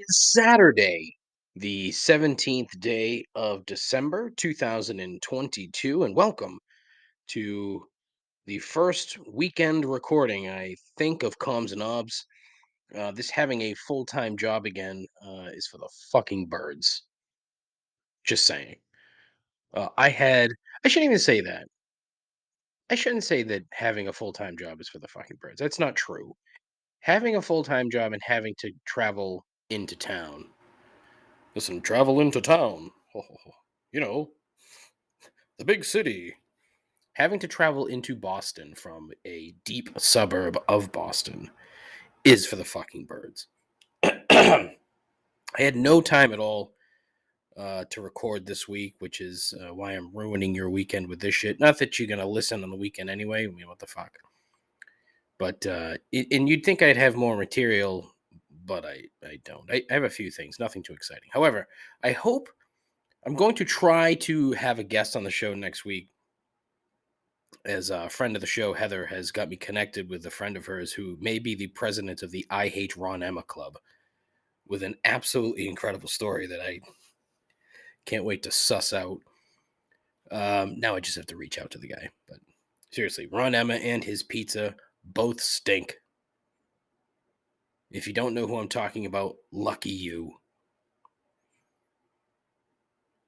is Saturday, the 17th day of December 2022, and welcome to the first weekend recording, I think, of Comms and Obs. This having a full time job again is for the fucking birds. Just saying. I shouldn't even say that. I shouldn't say that having a full time job is for the fucking birds. That's not true. Having a full time job and having to travel into town. Listen, travel into town. You know, the big city. Having to travel into Boston from a deep suburb of Boston is for the fucking birds. I had no time at all to record this week, which is why I'm ruining your weekend with this shit. Not that you're going to listen on the weekend anyway. I mean, what the fuck? But, and you'd think I'd have more material, but I don't. I have a few things, nothing too exciting. However, I'm going to try to have a guest on the show next week, as a friend of the show, Heather, has got me connected with a friend of hers who may be the president of the I Hate Ron Emma Club, with an absolutely incredible story that I can't wait to suss out. Now I just have to reach out to the guy. But seriously, Ron Emma and his pizza both stink. If you don't know who I'm talking about, lucky you.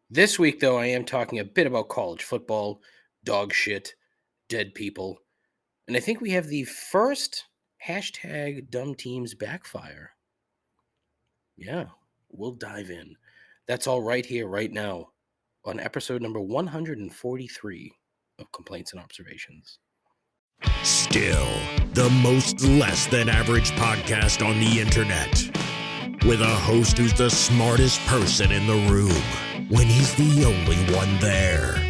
This week, though, I am talking a bit about college football, dog shit, dead people, and I think we have the first hashtag dumb teams backfire. Yeah, we'll dive in. That's all right here, right now, on episode number 143 of Complaints and Observations. Still, the most less than average podcast on the internet, with a host who's the smartest person in the room when he's the only one there.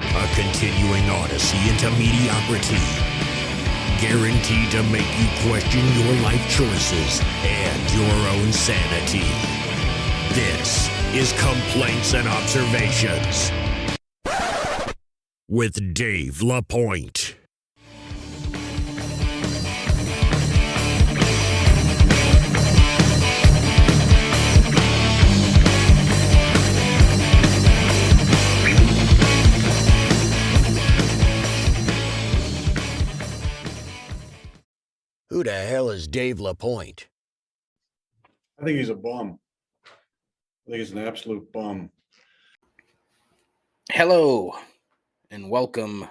A continuing odyssey into mediocrity, guaranteed to make you question your life choices and your own sanity. This is Complaints and Observations with Dave LaPointe. Who the hell is Dave LaPointe? I think he's a bum. I think he's an absolute bum. Hello, and welcome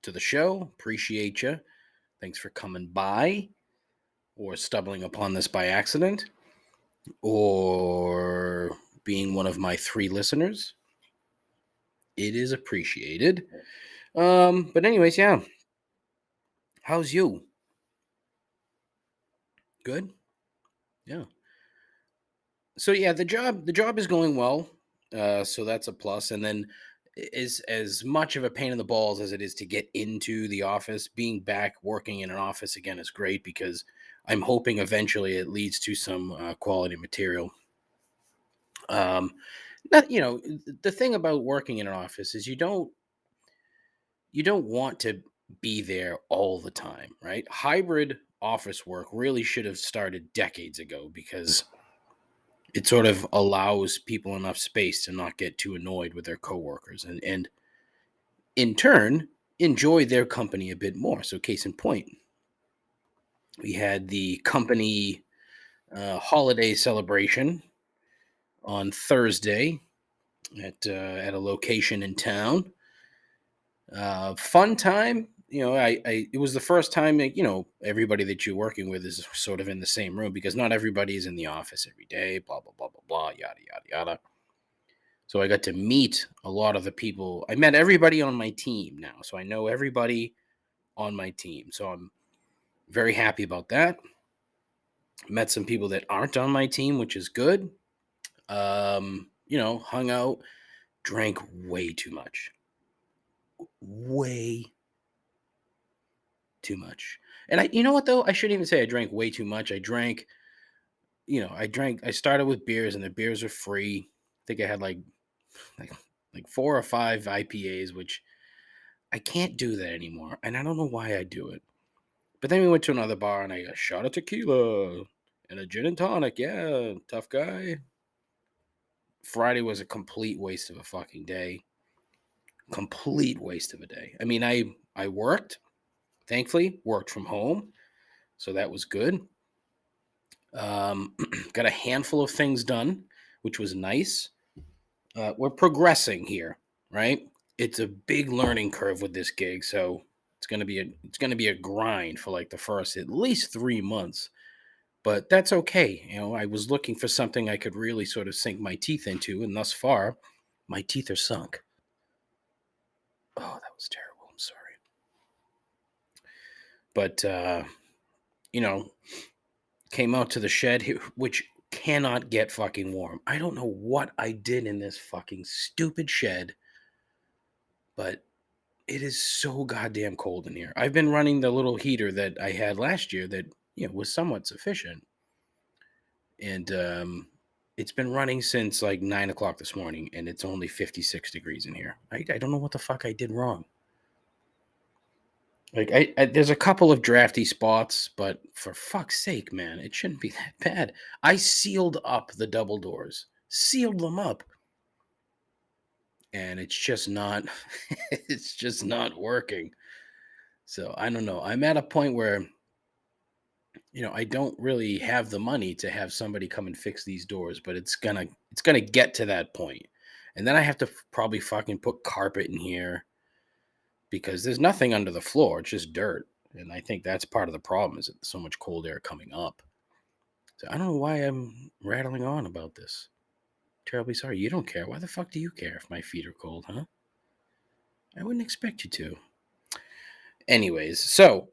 to the show. Appreciate you. Thanks for coming by, or stumbling upon this by accident, or being one of my 3 listeners. It is appreciated. But anyways, yeah. How's you? Good? Yeah. So yeah, the job is going well. So that's a plus. And then is as much of a pain in the balls as it is to get into the office, being back working in an office again is great, because I'm hoping eventually it leads to some quality material. The thing about working in an office is you don't want to be there all the time, right? Hybrid office work really should have started decades ago, because it sort of allows people enough space to not get too annoyed with their coworkers, and in turn enjoy their company a bit more. So case in point, we had the company holiday celebration on Thursday at a location in town. Fun time. It was the first time that, everybody that you're working with is sort of in the same room, because not everybody is in the office every day, blah, blah, blah, blah, blah, yada, yada, yada. So I got to meet a lot of the people. I met everybody on my team now. So I know everybody on my team. So I'm very happy about that. Met some people that aren't on my team, which is good. Hung out, drank way too much. Way too much. And you know what, though? I shouldn't even say I drank way too much. I started with beers, and the beers are free. I think I had like 4 or 5 IPAs, which I can't do that anymore. And I don't know why I do it. But then we went to another bar and I got a shot of tequila and a gin and tonic. Yeah, tough guy. Friday was a complete waste of a fucking day. Complete waste of a day. I mean, I worked, thankfully, worked from home, so that was good. Got a handful of things done, which was nice. We're progressing here, right? It's a big learning curve with this gig, so it's gonna be a grind for like the first at least 3 months. But that's okay. I was looking for something I could really sort of sink my teeth into, and thus far, my teeth are sunk. Oh, that was terrible. I'm sorry. But you know, came out to the shed, which cannot get fucking warm. I don't know what I did in this fucking stupid shed, but it is so goddamn cold in here. I've been running the little heater that I had last year that was somewhat sufficient, and it's been running since like 9 o'clock this morning, and it's only 56 degrees in here. I don't know what the fuck I did wrong. Like there's a couple of drafty spots, but for fuck's sake, man, it shouldn't be that bad. I sealed up the double doors, sealed them up, and it's just not it's just not working. So I don't know. I'm at a point where I don't really have the money to have somebody come and fix these doors, but it's gonna get to that point. And then I have to probably fucking put carpet in here because there's nothing under the floor. It's just dirt. And I think that's part of the problem is that so much cold air coming up. So I don't know why I'm rattling on about this. Terribly sorry. You don't care. Why the fuck do you care if my feet are cold, huh? I wouldn't expect you to. Anyways, so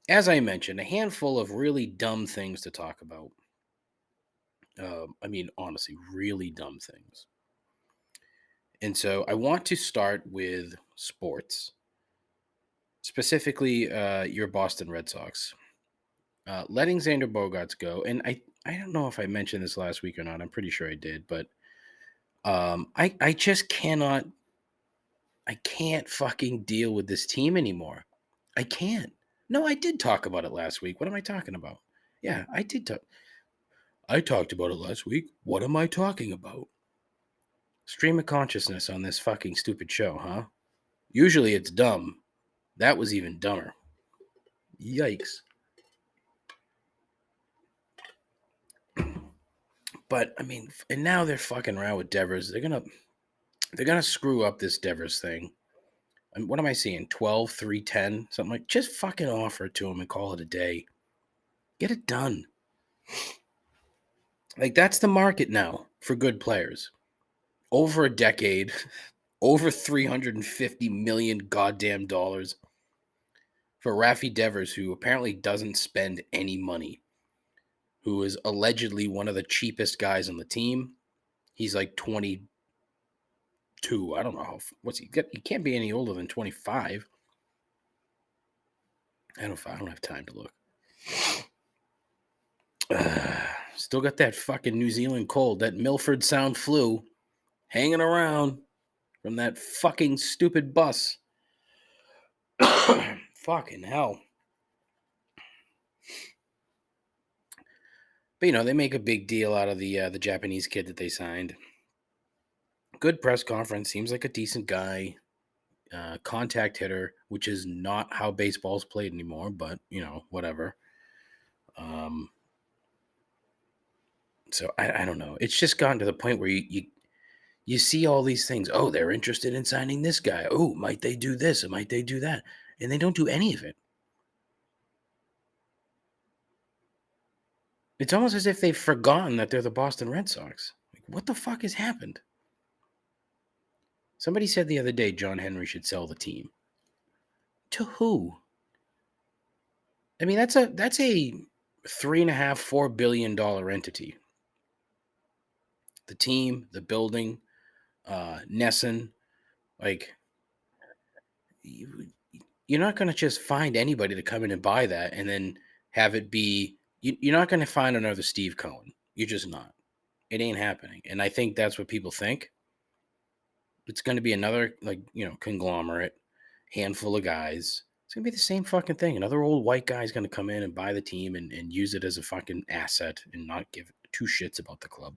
as I mentioned, a handful of really dumb things to talk about. I mean, honestly, really dumb things. And so I want to start with sports, specifically your Boston Red Sox. Letting Xander Bogarts go, and I don't know if I mentioned this last week or not. I'm pretty sure I did, but I just I can't fucking deal with this team anymore. I can't. No, I did talk about it last week. What am I talking about? Yeah, I did talk. I talked about it last week. What am I talking about? Stream of consciousness on this fucking stupid show, huh? Usually it's dumb. That was even dumber. Yikes. But I mean, and now they're fucking around with Devers. They're gonna screw up this Devers thing. And what am I seeing? 12, 310, something like. Just fucking offer it to him and call it a day. Get it done. Like that's the market now for good players. Over a decade, over 350 million goddamn dollars for Rafi Devers, who apparently doesn't spend any money, who is allegedly one of the cheapest guys on the team. He's like 22. I don't know what's he get. He can't be any older than 25. I don't have time to look. Still got that fucking New Zealand cold, that Milford Sound flu hanging around from that fucking stupid bus. Fucking hell. But they make a big deal out of the Japanese kid that they signed. Good press conference. Seems like a decent guy. Contact hitter, which is not how baseball's played anymore. But whatever. So I don't know. It's just gotten to the point where you see all these things. Oh, they're interested in signing this guy. Oh, might they do this or might they do that? And they don't do any of it. It's almost as if they've forgotten that they're the Boston Red Sox. Like, what the fuck has happened? Somebody said the other day John Henry should sell the team. To who? I mean, that's a $3.5-4 billion entity. The team, the building, Nesson, like you're not going to just find anybody to come in and buy that and then have it be. You're not going to find another Steve Cohen. You're just not. It ain't happening. And I think that's what people think. It's going to be another conglomerate, handful of guys. It's gonna be the same fucking thing. Another old white guy's gonna come in and buy the team and use it as a fucking asset and not give two shits about the club.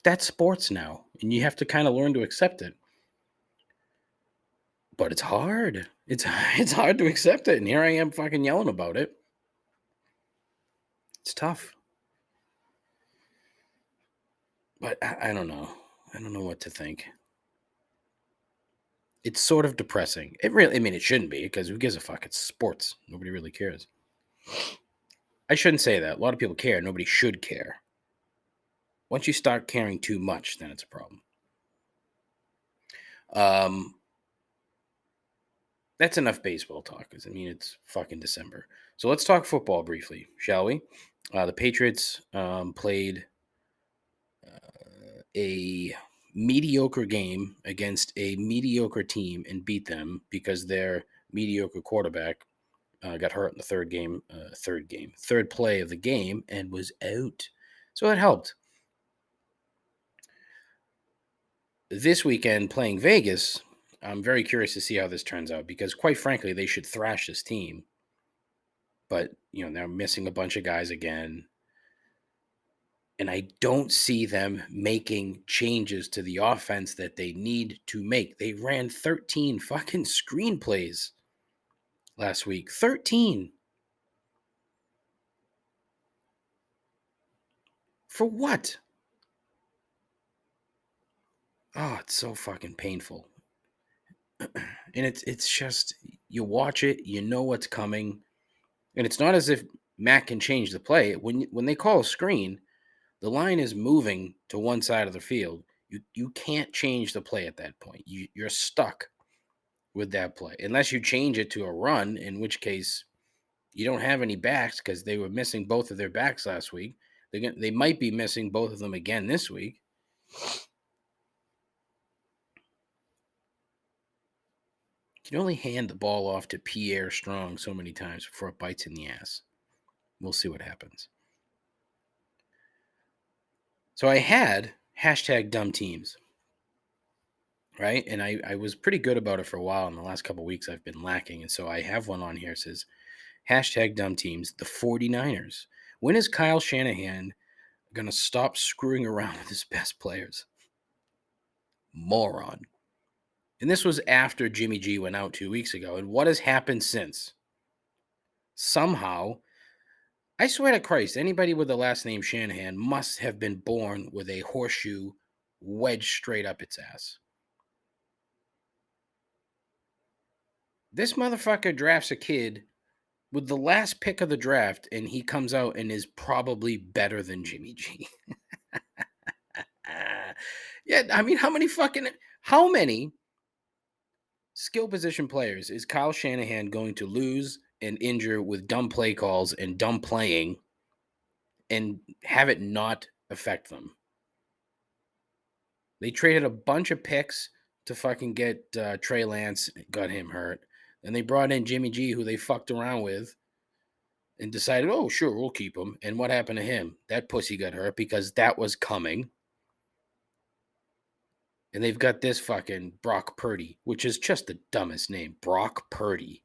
That's sports now, and you have to kind of learn to accept it. But it's hard. It's hard to accept it, and here I am fucking yelling about it. It's tough. But I don't know. I don't know what to think. It's sort of depressing. It really, I mean, it shouldn't be because who gives a fuck? It's sports. Nobody really cares. I shouldn't say that. A lot of people care. Nobody should care. Once you start caring too much, then it's a problem. That's enough baseball talk. Because I mean, it's fucking December. So let's talk football briefly, shall we? The Patriots played a mediocre game against a mediocre team and beat them because their mediocre quarterback got hurt in the third play of the game and was out. So that helped. This weekend playing Vegas, I'm very curious to see how this turns out because quite frankly, they should thrash this team. But, they're missing a bunch of guys again. And I don't see them making changes to the offense that they need to make. They ran 13 fucking screenplays last week. 13. For what? Oh, it's so fucking painful. And it's just, you watch it, you know what's coming. And it's not as if Matt can change the play. When they call a screen, the line is moving to one side of the field. You can't change the play at that point. You're stuck with that play unless you change it to a run, in which case you don't have any backs because they were missing both of their backs last week. They might be missing both of them again this week. You can only hand the ball off to Pierre Strong so many times before it bites in the ass. We'll see what happens. So I had #DumbTeams, right? And I was pretty good about it for a while. In the last couple of weeks, I've been lacking. And so I have one on here that says, #DumbTeams, the 49ers. When is Kyle Shanahan going to stop screwing around with his best players? Moron. And this was after Jimmy G went out 2 weeks ago. And what has happened since? Somehow, I swear to Christ, anybody with the last name Shanahan must have been born with a horseshoe wedged straight up its ass. This motherfucker drafts a kid with the last pick of the draft, and he comes out and is probably better than Jimmy G. Yeah, I mean, how many skill position players is Kyle Shanahan going to lose and injure with dumb play calls and dumb playing and have it not affect them? They traded a bunch of picks to fucking get Trey Lance, got him hurt. And they brought in Jimmy G, who they fucked around with, and decided, oh, sure, we'll keep him. And what happened to him? That pussy got hurt because that was coming. And they've got this fucking Brock Purdy, which is just the dumbest name. Brock Purdy.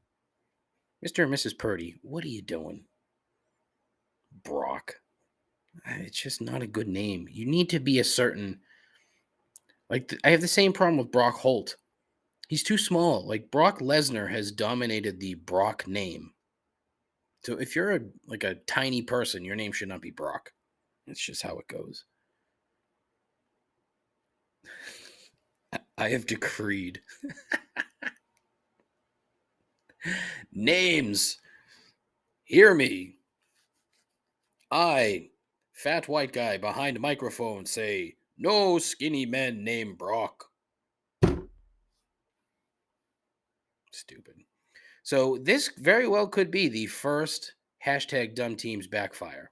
Mr. and Mrs. Purdy, what are you doing? Brock. It's just not a good name. You need to be a certain... I have the same problem with Brock Holt. He's too small. Like, Brock Lesnar has dominated the Brock name. So if you're a tiny person, your name should not be Brock. It's just how it goes. I have decreed. Names. Hear me. I, fat white guy behind a microphone, say, no skinny men named Brock. Stupid. So this very well could be the first #DumbTeams backfire.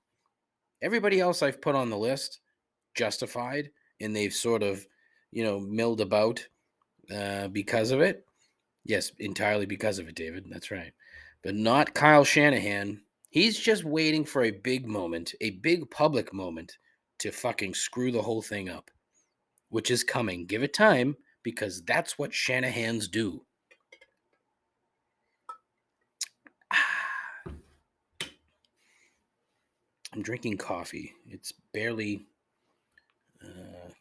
Everybody else I've put on the list, justified, and they've sort of, milled about because of it. Yes, entirely because of it, David. That's right. But not Kyle Shanahan. He's just waiting for a big moment, a big public moment to fucking screw the whole thing up, which is coming. Give it time because that's what Shanahans do. I'm drinking coffee. It's barely,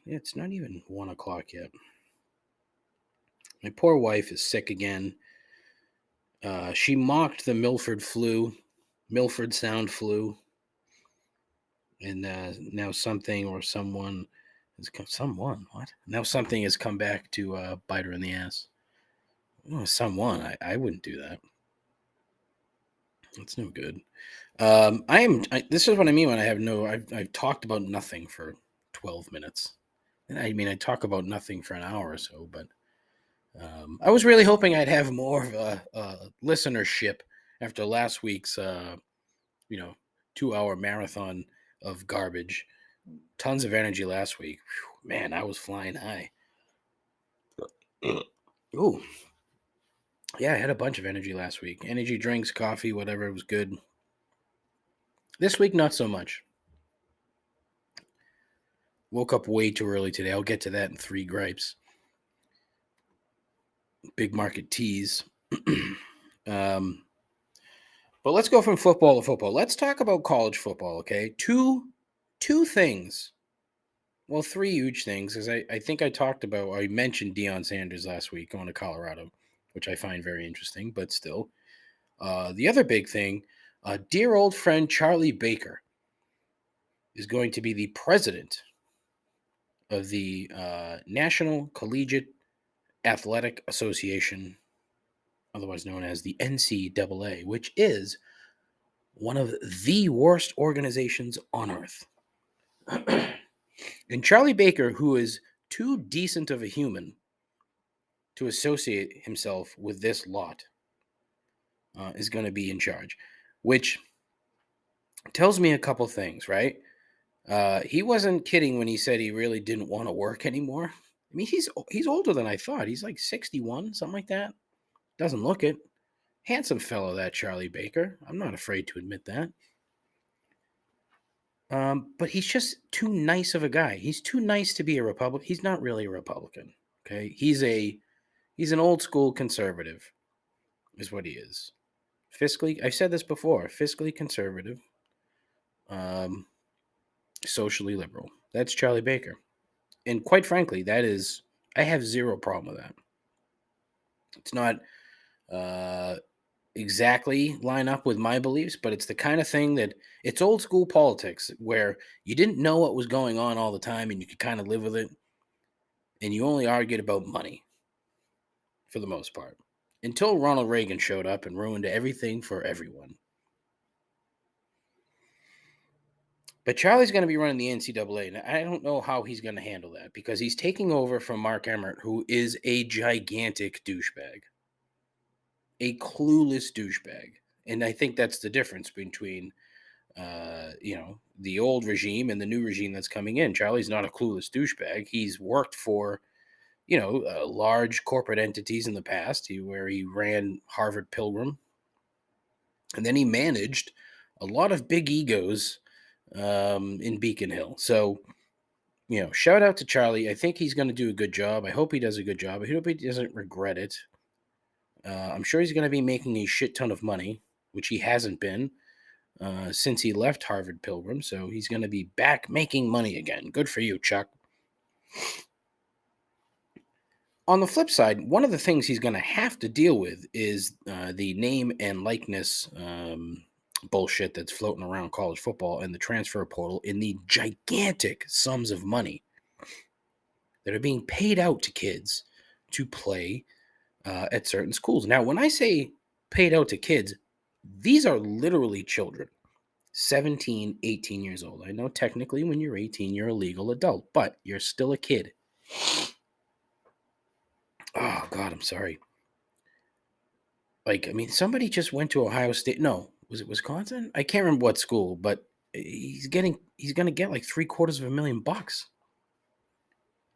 it's not even 1 o'clock yet. My poor wife is sick again. She mocked the Milford Sound flu, and now something or someone someone what? Now something has come back to bite her in the ass. Oh, someone. I wouldn't do that. That's no good. This is what I mean when I have no. I've talked about nothing for 12 minutes. And I mean, I talk about nothing for an hour or so, but I was really hoping I'd have more of a listenership after last week's, 2-hour marathon of garbage. Tons of energy last week. Whew, man, I was flying high. Ooh, yeah, I had a bunch of energy last week. Energy drinks, coffee, whatever. It was good. This week, not so much. Woke up way too early today. I'll get to that in 3 gripes. Big market tease. But let's go from football to football. Let's talk about college football, okay? Two things. Well, 3 huge things, because I think I mentioned Deion Sanders last week going to Colorado, which I find very interesting, but still. The other big thing, dear old friend Charlie Baker is going to be the president of the National Collegiate Athletic Association, otherwise known as the NCAA, which is one of the worst organizations on earth. And Charlie Baker, who is too decent of a human to associate himself with this lot, is going to be in charge, which tells me a couple things, right? He wasn't kidding when he said he really didn't want to work anymore. I mean, he's older than I thought. He's like 61, something like that. Doesn't look it. Handsome fellow, that Charlie Baker. I'm not afraid to admit that. But he's just too nice of a guy. He's too nice to be a Republican. He's not really a Republican. Okay, he's an old school conservative, is what he is. Fiscally, I've said this before. Fiscally conservative, um, socially liberal. That's Charlie Baker, and quite frankly, I have zero problem with that. It's not exactly line up with my beliefs, but it's the kind of thing that it's old school politics where you didn't know what was going on all the time and you could kind of live with it, and you only argued about money for the most part until Ronald Reagan showed up and ruined everything for everyone. But Charlie's going to be running the NCAA, and I don't know how he's going to handle that because he's taking over from Mark Emmert, who is a gigantic douchebag, a clueless douchebag. And I think that's the difference between, the old regime and the new regime that's coming in. Charlie's not a clueless douchebag. He's worked for, large corporate entities in the past, where he ran Harvard Pilgrim, and then he managed a lot of big egos in Beacon Hill. So, shout out to Charlie. I think he's going to do a good job. I hope he does a good job. I hope he doesn't regret it. I'm sure he's going to be making a shit ton of money, which he hasn't been since he left Harvard Pilgrim. So he's going to be back making money again. Good for you, Chuck. On the flip side, one of the things he's going to have to deal with is the name and likeness bullshit that's floating around college football and the transfer portal in the gigantic sums of money that are being paid out to kids to play at certain schools. Now, when I say paid out to kids, these are literally children, 17, 18 years old. I know technically when you're 18, you're a legal adult, but you're still a kid. Oh, God, I'm sorry. Somebody just went to Ohio State. No, was it Wisconsin? I can't remember what school, but he's going to get like $750,000.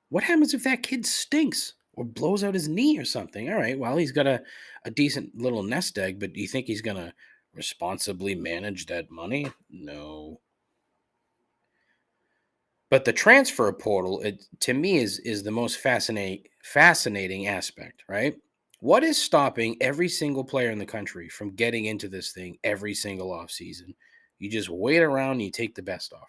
What happens if that kid stinks or blows out his knee or something? All right, well, he's got a decent little nest egg, but do you think he's going to responsibly manage that money? No. But the transfer portal, to me, is the most fascinating aspect, right? What is stopping every single player in the country from getting into this thing every single offseason, You just wait around and you take the best offer.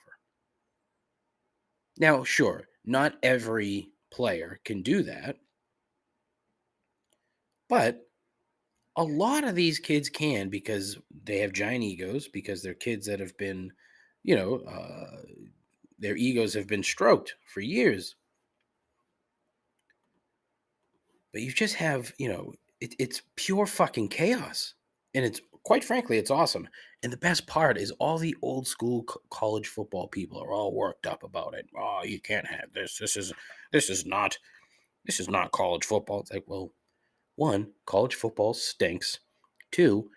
Now, sure, not every player can do that, but a lot of these kids can because they have giant egos, because they're kids that have been, you know, their egos have been stroked for years. But you just have, it's pure fucking chaos. And it's quite frankly, it's awesome. And the best part is all the old school college football people are all worked up about it. Oh, you can't have this. This is not college football. It's like, well, one, college football stinks. Two,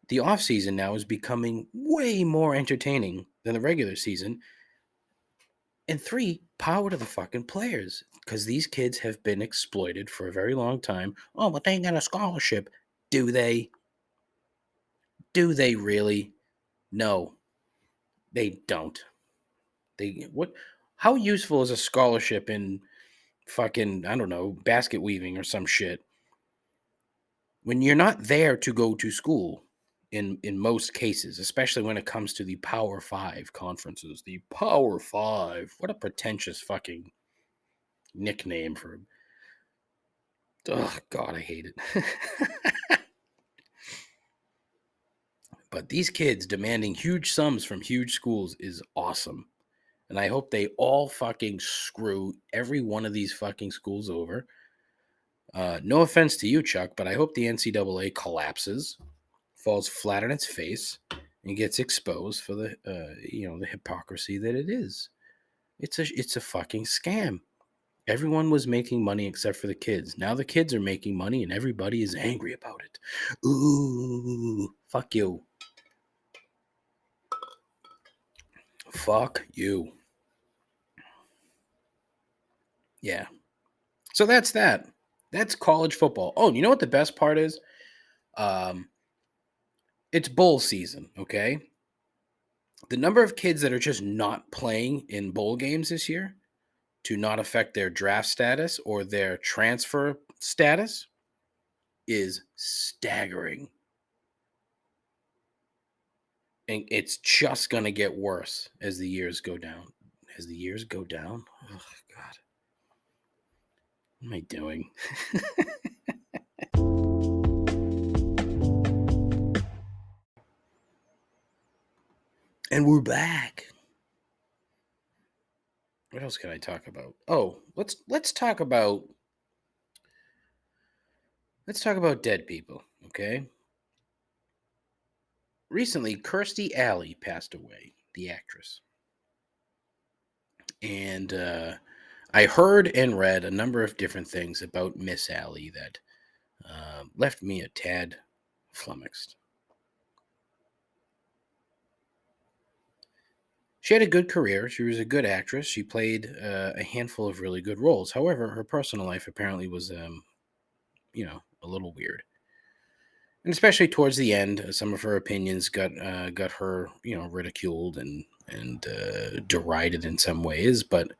the offseason now is becoming way more entertaining than the regular season. And three, power to the fucking players. Because these kids have been exploited for a very long time. Oh, but they ain't got a scholarship. Do they? Do they really? No, they don't. They what how useful is a scholarship in fucking, I don't know, basket weaving or some shit? When you're not there to go to school in most cases, especially when it comes to the Power 5 conferences. The Power 5. What a pretentious fucking nickname for. Oh God, I hate it. But these kids demanding huge sums from huge schools is awesome. And I hope they all fucking screw every one of these fucking schools over. No offense to you, Chuck, but I hope the NCAA collapses, falls flat on its face, and gets exposed for the hypocrisy that it is. It's a fucking scam. Everyone was making money except for the kids. Now the kids are making money and everybody is angry about it. Ooh, fuck you. Fuck you. Yeah. So that's that. That's college football. Oh, you know what the best part is? Um, it's bowl season, okay? The number of kids that are just not playing in bowl games this year to not affect their draft status or their transfer status is staggering. And it's just going to get worse as the years go down. As the years go down? Oh, God. What am I doing? And we're back. What else can I talk about? Oh, let's talk about dead people, okay? Recently, Kirstie Alley passed away, the actress. And I heard and read a number of different things about Miss Alley that left me a tad flummoxed. She had a good career. She was a good actress. She played a handful of really good roles. However, her personal life apparently was, a little weird. And especially towards the end, some of her opinions got her, ridiculed and derided in some ways. But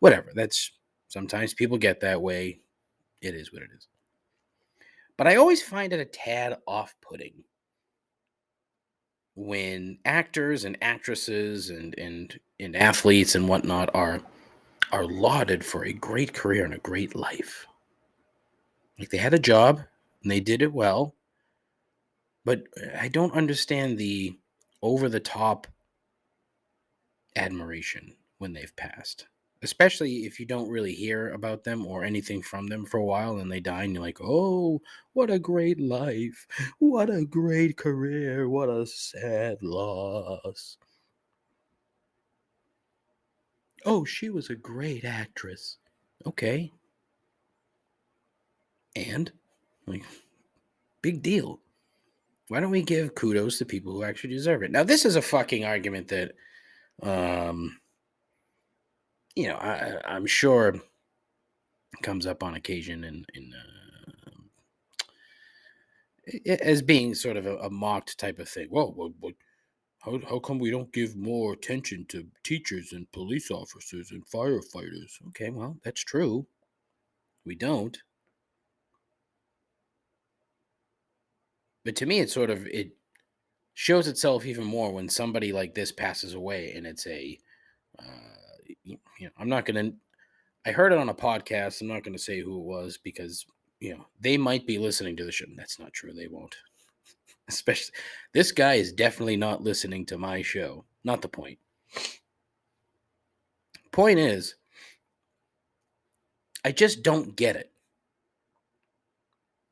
whatever. That's sometimes people get that way. It is what it is. But I always find it a tad off-putting when actors and actresses and athletes and whatnot are lauded for a great career and a great life. Like they had a job and they did it well, but I don't understand the over the top admiration when they've passed. Especially if you don't really hear about them or anything from them for a while and they die and you're like, oh, what a great life. What a great career. What a sad loss. Oh, she was a great actress. Okay. And, like, big deal. Why don't we give kudos to people who actually deserve it? Now, this is a fucking argument that, um, I'm sure comes up on occasion as being sort of a mocked type of thing. Well, how come we don't give more attention to teachers and police officers and firefighters? Okay, well, that's true. We don't. But to me, it's sort of it. shows itself even more when somebody like this passes away, and it's I'm not gonna. I heard it on a podcast. I'm not gonna say who it was because they might be listening to the show. That's not true. They won't. Especially this guy is definitely not listening to my show. Not the point. Point is, I just don't get it.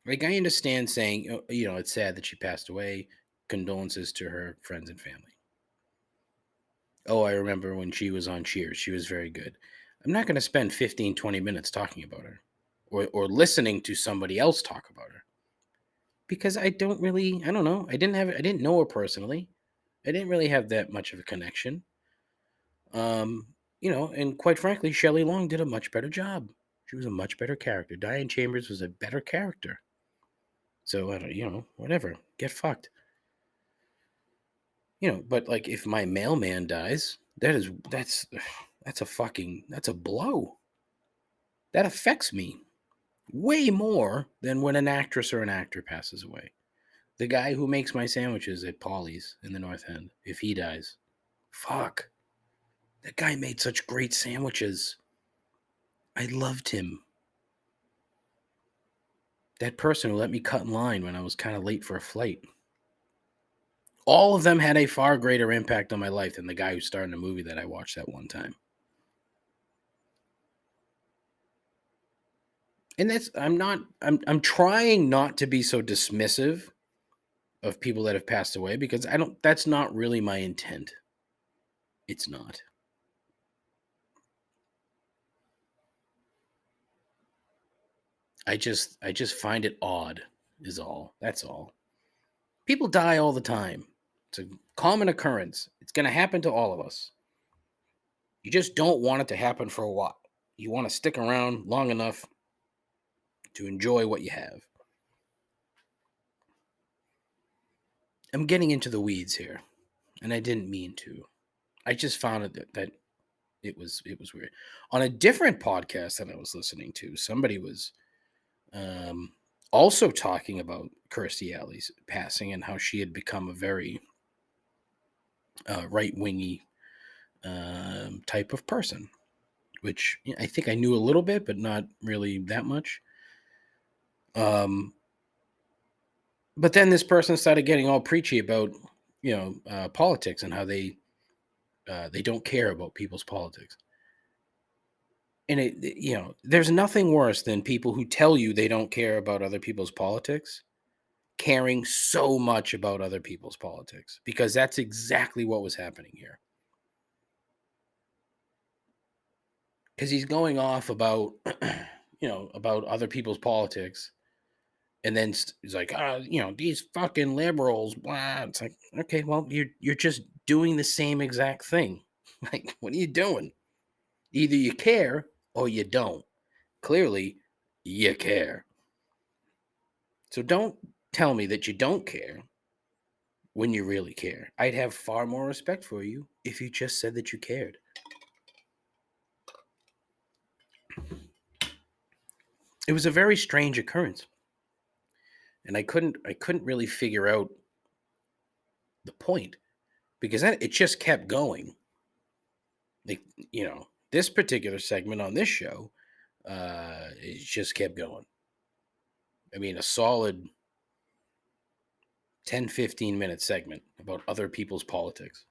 Like, I understand saying, it's sad that she passed away. Condolences to her friends and family. Oh, I remember when she was on Cheers. She was very good. I'm not going to spend 15, 20 minutes talking about her or listening to somebody else talk about her because I don't know. I didn't know her personally. I didn't really have that much of a connection. And quite frankly, Shelley Long did a much better job. She was a much better character. Diane Chambers was a better character. So, I don't, whatever. Get fucked. But like if my mailman dies, that's that's a blow. That affects me way more than when an actress or an actor passes away. The guy who makes my sandwiches at Polly's in the North End, if he dies, fuck. That guy made such great sandwiches. I loved him. That person who let me cut in line when I was kind of late for a flight. All of them had a far greater impact on my life than the guy who starred in a movie that I watched that one time. And I'm trying not to be so dismissive of people that have passed away because that's not really my intent. It's not. I just find it odd is all. That's all. People die all the time. It's a common occurrence. It's going to happen to all of us. You just don't want it to happen for a while. You want to stick around long enough to enjoy what you have. I'm getting into the weeds here, and I didn't mean to. I just found that it was weird. On a different podcast that I was listening to, somebody was also talking about Kirstie Alley's passing and how she had become a very right-wingy type of person, which I think I knew a little bit, but not really that much. But then this person started getting all preachy about politics and how they don't care about people's politics. And there's nothing worse than people who tell you they don't care about other people's politics, caring so much about other people's politics, because that's exactly what was happening here. Because he's going off about, about other people's politics. And then he's like, these fucking liberals, blah. It's like, okay, well, you're just doing the same exact thing. Like, what are you doing? Either you care or you don't. Clearly, you care. So don't tell me that you don't care when you really care. I'd have far more respect for you if you just said that you cared. It was a very strange occurrence. And I couldn't really figure out the point because it just kept going. Like, this particular segment on this show, it just kept going. I mean, a solid 10, 15-minute segment about other people's politics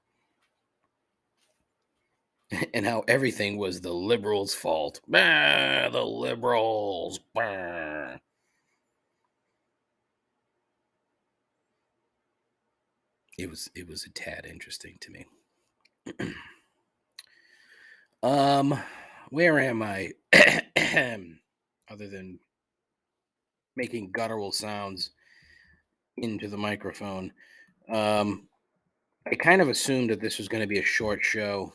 and how everything was the liberals' fault. Bah, the liberals. Bah. It was a tad interesting to me. Where am I? Other than making guttural sounds into the microphone. I kind of assumed that this was going to be a short show.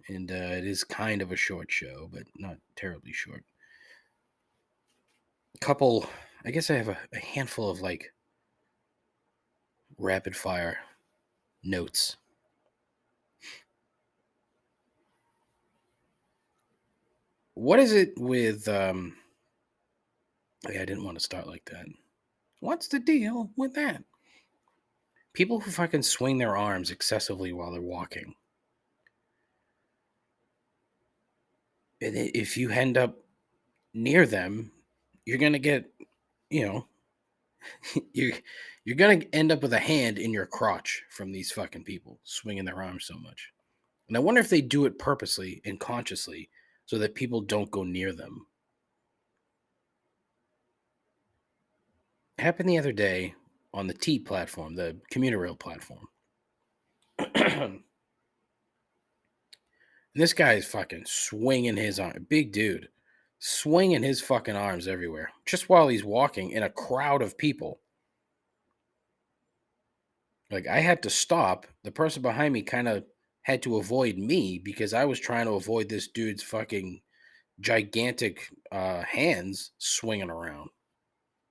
And it is kind of a short show, but not terribly short. I guess I have a handful of like rapid fire notes. What is it with I didn't want to start like that. What's the deal with that? People who fucking swing their arms excessively while they're walking. And if you end up near them, you're gonna get, you know, you're you're gonna end up with a hand in your crotch from these fucking people swinging their arms so much. And I wonder if they do it purposely and consciously so that people don't go near them. It happened the other day on the T platform, the commuter rail platform. And this guy is fucking swinging his arm, big dude, swinging his fucking arms everywhere, just while he's walking in a crowd of people. Like, I had to stop. The person behind me kind of had to avoid me because I was trying to avoid this dude's fucking gigantic hands swinging around.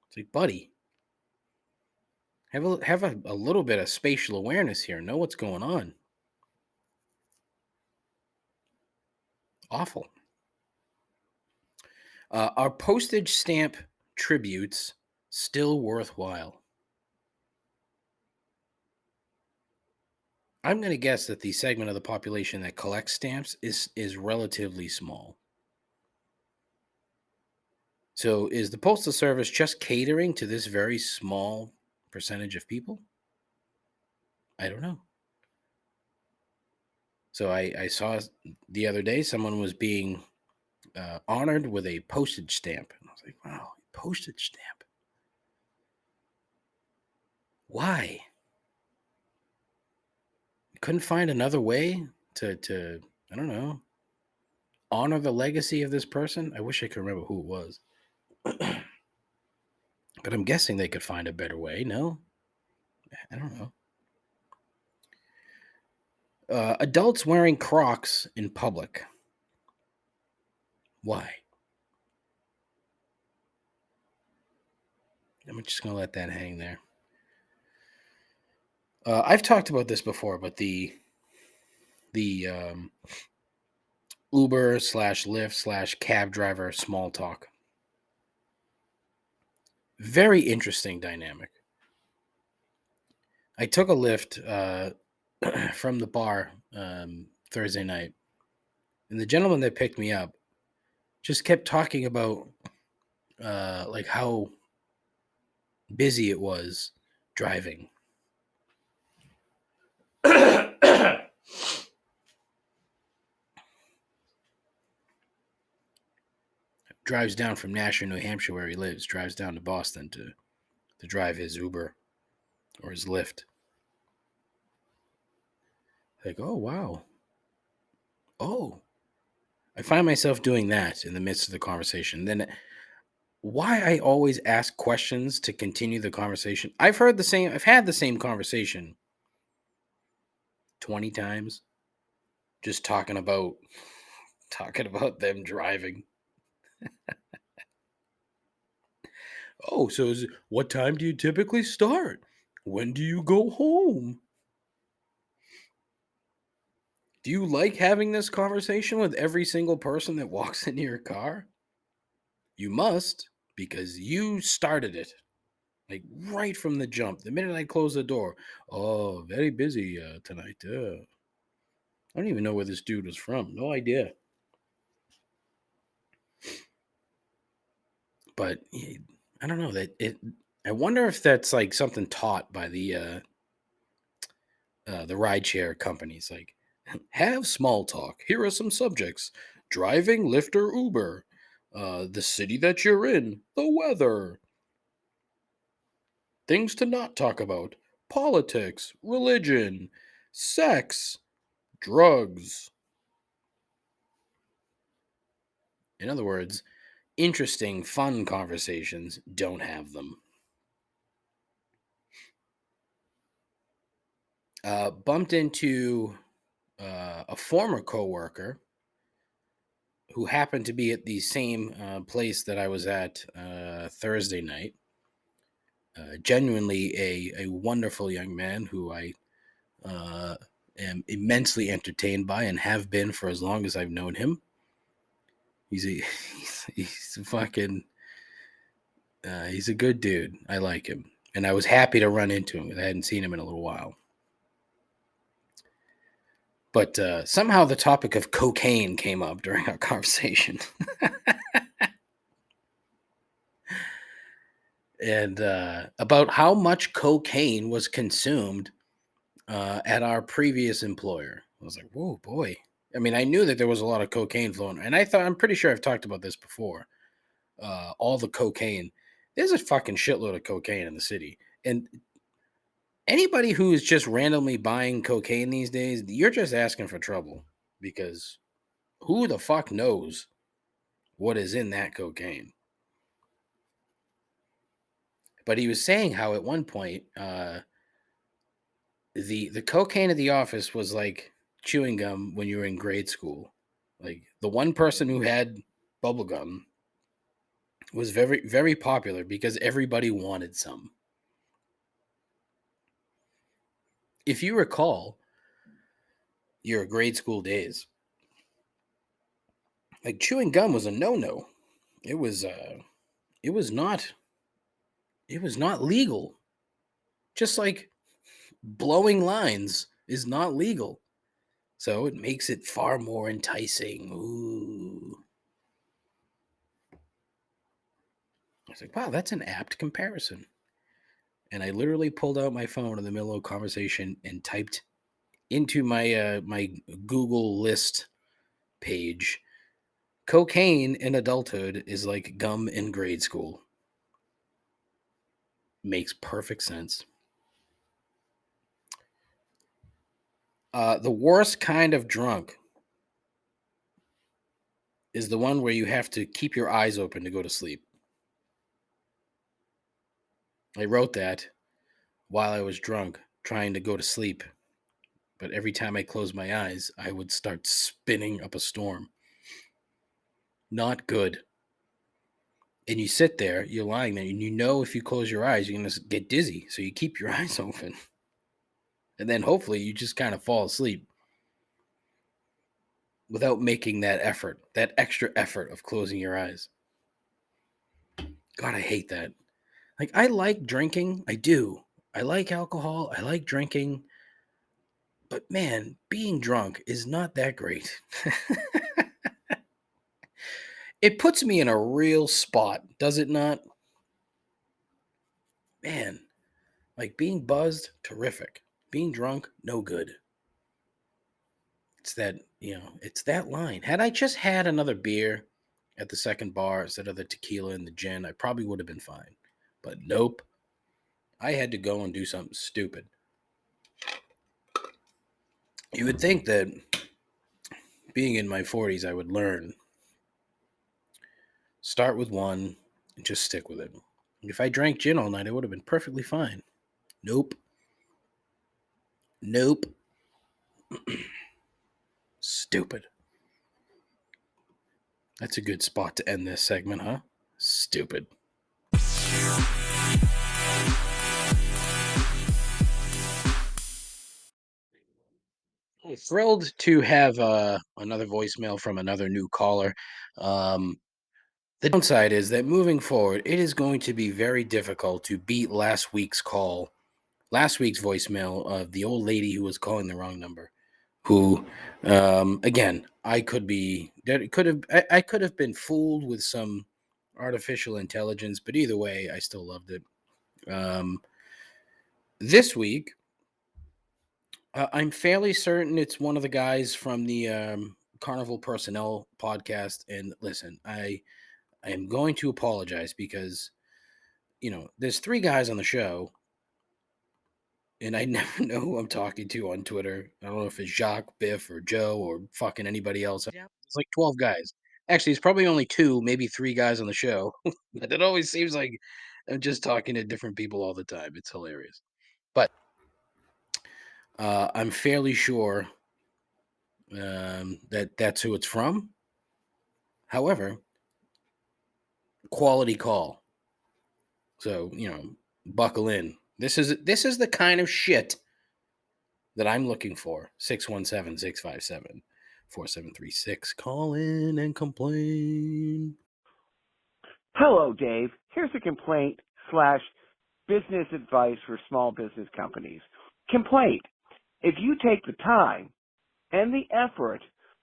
It's like, buddy, have a little bit of spatial awareness here. Know what's going on. Awful. Are postage stamp tributes still worthwhile? I'm going to guess that the segment of the population that collects stamps is relatively small. So is the Postal Service just catering to this very small percentage of people? I don't know. So I saw the other day someone was being honored with a postage stamp. And I was like, wow, postage stamp. Why? Couldn't find another way to I don't know, honor the legacy of this person? I wish I could remember who it was. But I'm guessing they could find a better way. No? I don't know. Adults wearing Crocs in public. Why? I'm just going to let that hang there. I've talked about this before, but the Uber / Lyft / cab driver small talk. Very interesting dynamic. I took a Lyft from the bar Thursday night, and the gentleman that picked me up just kept talking about like how busy it was driving. Drives down from Nashua, New Hampshire, where he lives, drives down to Boston to drive his Uber or his Lyft. Like, oh, wow. Oh, I find myself doing that in the midst of the conversation. Then why I always ask questions to continue the conversation. I've had the same conversation 20 times, just talking about them driving. Oh, so what time do you typically start? When do you go home? Do you like having this conversation with every single person that walks into your car? You must, because you started it. Like right from the jump. The minute I close the door, oh, very busy tonight. I don't even know where this dude was from. No idea. But I don't know that it. I wonder if that's like something taught by the rideshare companies. Like, have small talk. Here are some subjects: driving, Lyft, or Uber, the city that you're in, the weather, things to not talk about, politics, religion, sex, drugs. In other words, interesting, fun conversations don't have them. Bumped into a former coworker who happened to be at the same place that I was at Thursday night. Genuinely a wonderful young man who I am immensely entertained by and have been for as long as I've known him. He's a fucking he's a good dude. I like him. And I was happy to run into him because I hadn't seen him in a little while. But somehow the topic of cocaine came up during our conversation. And about how much cocaine was consumed at our previous employer. I was like, whoa, boy. I mean, I knew that there was a lot of cocaine flowing. And I'm pretty sure I've talked about this before. All the cocaine. There's a fucking shitload of cocaine in the city. And anybody who is just randomly buying cocaine these days, you're just asking for trouble because who the fuck knows what is in that cocaine? But he was saying how at one point, the cocaine at the office was like chewing gum when you were in grade school. Like the one person who had bubble gum was very, very popular because everybody wanted some. If you recall your grade school days, like chewing gum was a no-no. It was it was not it was not legal. Just like blowing lines is not legal. So it makes it far more enticing. Ooh. I was like, wow, that's an apt comparison. And I literally pulled out my phone in the middle of a conversation and typed into my Google list page, cocaine in adulthood is like gum in grade school. Makes perfect sense. The worst kind of drunk is the one where you have to keep your eyes open to go to sleep. I wrote that while I was drunk, trying to go to sleep. But every time I closed my eyes, I would start spinning up a storm. Not good. And you sit there, you're lying there, and you know if you close your eyes, you're going to get dizzy. So you keep your eyes open. And then hopefully you just kind of fall asleep without making that effort, that extra effort of closing your eyes. God, I hate that. Like, I like drinking. I do. I like alcohol. I like drinking. But man, being drunk is not that great. It puts me in a real spot, does it not? Man, like being buzzed, terrific. Being drunk, no good. It's that, it's that line. Had I just had another beer at the second bar instead of the tequila and the gin, I probably would have been fine. But nope. I had to go and do something stupid. You would think that being in my 40s, I would learn. Start with one and just stick with it. If I drank gin all night, I would have been perfectly fine. Nope. Nope. Stupid. That's a good spot to end this segment, huh? Stupid. Thrilled to have another voicemail from another new caller. The downside is that moving forward, it is going to be very difficult to beat last week's voicemail of the old lady who was calling the wrong number. Who, again, I could have been fooled with some artificial intelligence, but either way, I still loved it. This week, I'm fairly certain it's one of the guys from the Carnival Personnel podcast. And listen, I am going to apologize because, there's three guys on the show, and I never know who I'm talking to on Twitter. I don't know if it's Jacques, Biff, or Joe, or fucking anybody else. It's like 12 guys. Actually, it's probably only two, maybe three guys on the show. But it always seems like I'm just talking to different people all the time. It's hilarious. But I'm fairly sure that that's who it's from. However, quality call. So, buckle in. This is the kind of shit that I'm looking for. 617-657-4736. Call in and complain. Hello, Dave. Here's a complaint slash business advice for small business companies. Complaint. If you take the time and the effort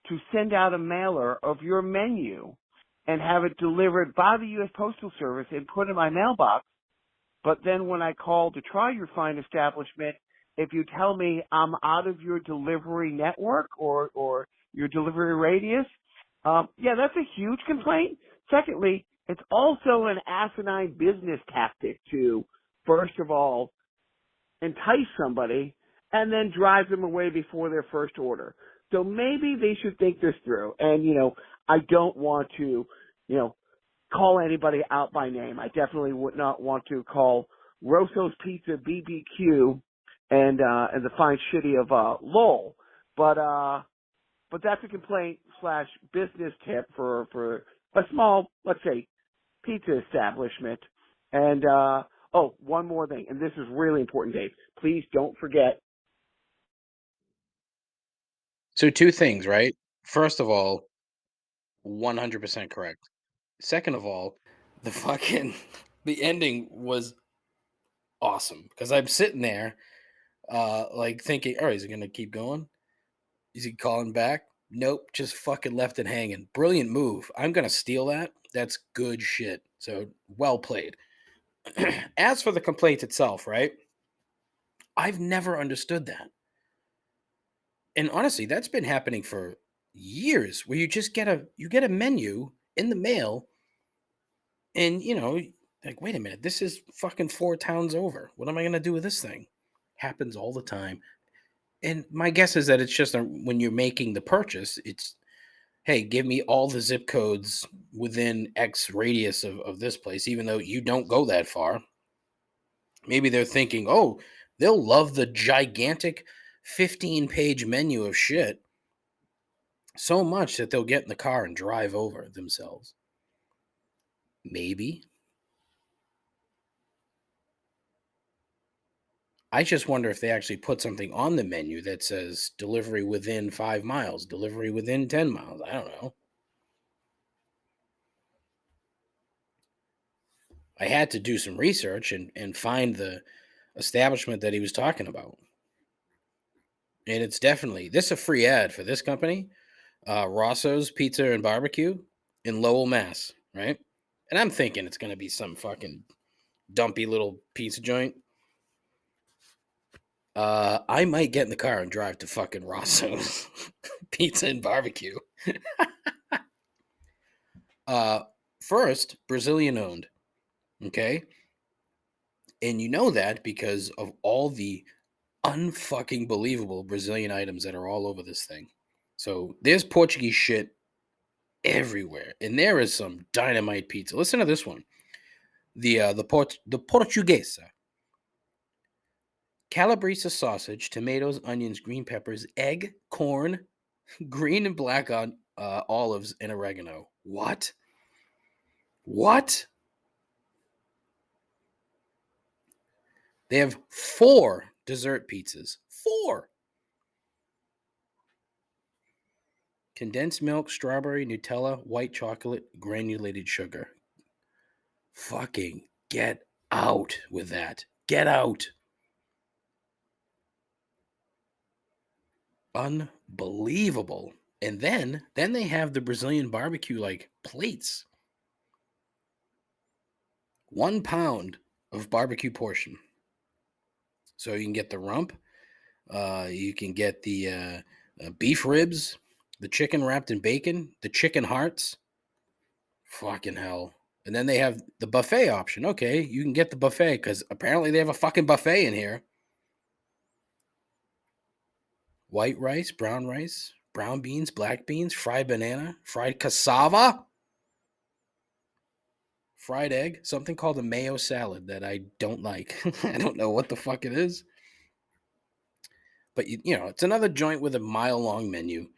to send out a mailer of your menu and have it delivered by the U.S. Postal Service and put in my mailbox, but then when I call to try your fine establishment, if you tell me I'm out of your delivery network or your delivery radius, yeah, that's a huge complaint. Secondly, it's also an asinine business tactic to, first of all, entice somebody and then drive them away before their first order. So maybe they should think this through. And, I don't want to, call anybody out by name. I definitely would not want to call Rosso's Pizza BBQ and the fine shitty of Lowell. But that's a complaint / business tip for a small, let's say, pizza establishment. And one more thing, and this is really important, Dave. Please don't forget. So two things, right? First of all, 100% correct. Second of all, the fucking the ending was awesome because I'm sitting there, like thinking, "Oh, is he gonna keep going? Is he calling back? Nope, just fucking left it hanging. Brilliant move. I'm gonna steal that. That's good shit. So well played." As for the complaint itself, right? I've never understood that. And honestly, that's been happening for years where you just get a menu in the mail and like, wait a minute, this is fucking 4 towns over. What am I gonna do with this thing? Happens all the time. And my guess is that it's just when you're making the purchase, it's, hey, give me all the zip codes within X radius of this place, even though you don't go that far. Maybe they're thinking, oh, they'll love the gigantic 15-page menu of shit so much that they'll get in the car and drive over themselves. Maybe. I just wonder if they actually put something on the menu that says delivery within 5 miles, delivery within 10 miles. I don't know. I had to do some research and find the establishment that he was talking about. And it's definitely, this is a free ad for this company, Rosso's Pizza and Barbecue in Lowell, Mass, right? And I'm thinking it's going to be some fucking dumpy little pizza joint. I might get in the car and drive to fucking Rosso's Pizza and Barbecue. First, Brazilian owned. Okay. And you know that because of all the unfucking believable Brazilian items that are all over this thing. So there's Portuguese shit everywhere. And there is some dynamite pizza. Listen to this one. The Portuguesa. Calabresa sausage, tomatoes, onions, green peppers, egg, corn, green and black olives, and oregano. What? What? They have 4 dessert pizzas. 4. Condensed milk, strawberry, Nutella, white chocolate, granulated sugar. Fucking get out with that. Get out. Unbelievable. And then they have the Brazilian barbecue like plates. 1 pound of barbecue portion. So you can get the rump. You can get the beef ribs, the chicken wrapped in bacon, the chicken hearts. Fucking hell. And then they have the buffet option. Okay, you can get the buffet because apparently they have a fucking buffet in here. White rice, brown beans, black beans, fried banana, fried cassava, fried egg, something called a mayo salad that I don't like. I don't know what the fuck it is. But, it's another joint with a mile-long menu.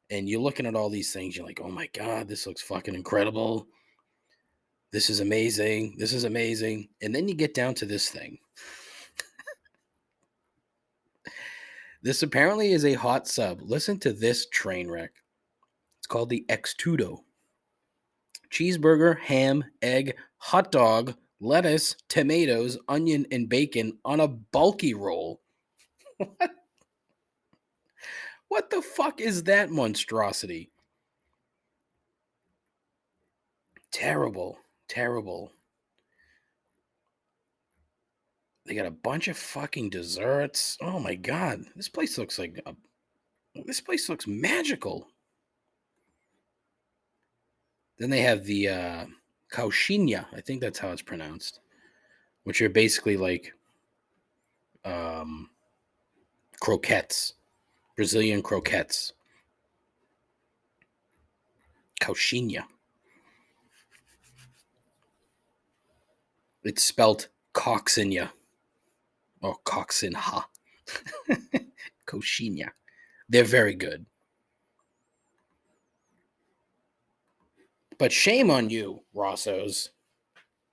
And you're looking at all these things. You're like, oh, my God, this looks fucking incredible. This is amazing. This is amazing. And then you get down to this thing. This apparently is a hot sub. Listen to this train wreck. It's called the Extudo. Cheeseburger, ham, egg, hot dog, lettuce, tomatoes, onion, and bacon on a bulky roll. What the fuck is that monstrosity? Terrible. Terrible. They got a bunch of fucking desserts. Oh my god. This place looks magical. Then they have the cauchinha, I think that's how it's pronounced, which are basically like croquettes, Brazilian croquettes. Cauchinha. It's spelt coccinha or coccinha. Cauchinha. They're very good. But shame on you, Rossos,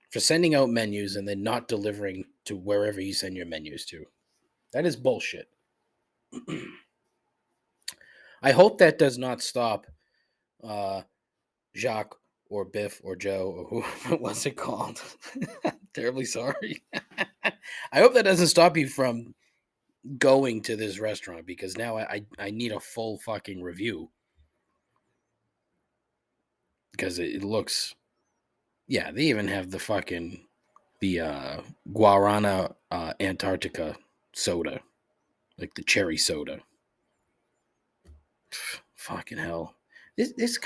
for sending out menus and then not delivering to wherever you send your menus to. That is bullshit. I hope that does not stop Jacques or Biff or Joe or who what's it called? Terribly sorry. I hope that doesn't stop you from going to this restaurant because now I need a full fucking review. Because it looks, yeah, they even have the Guarana Antarctica soda, like the cherry soda. Fucking hell. This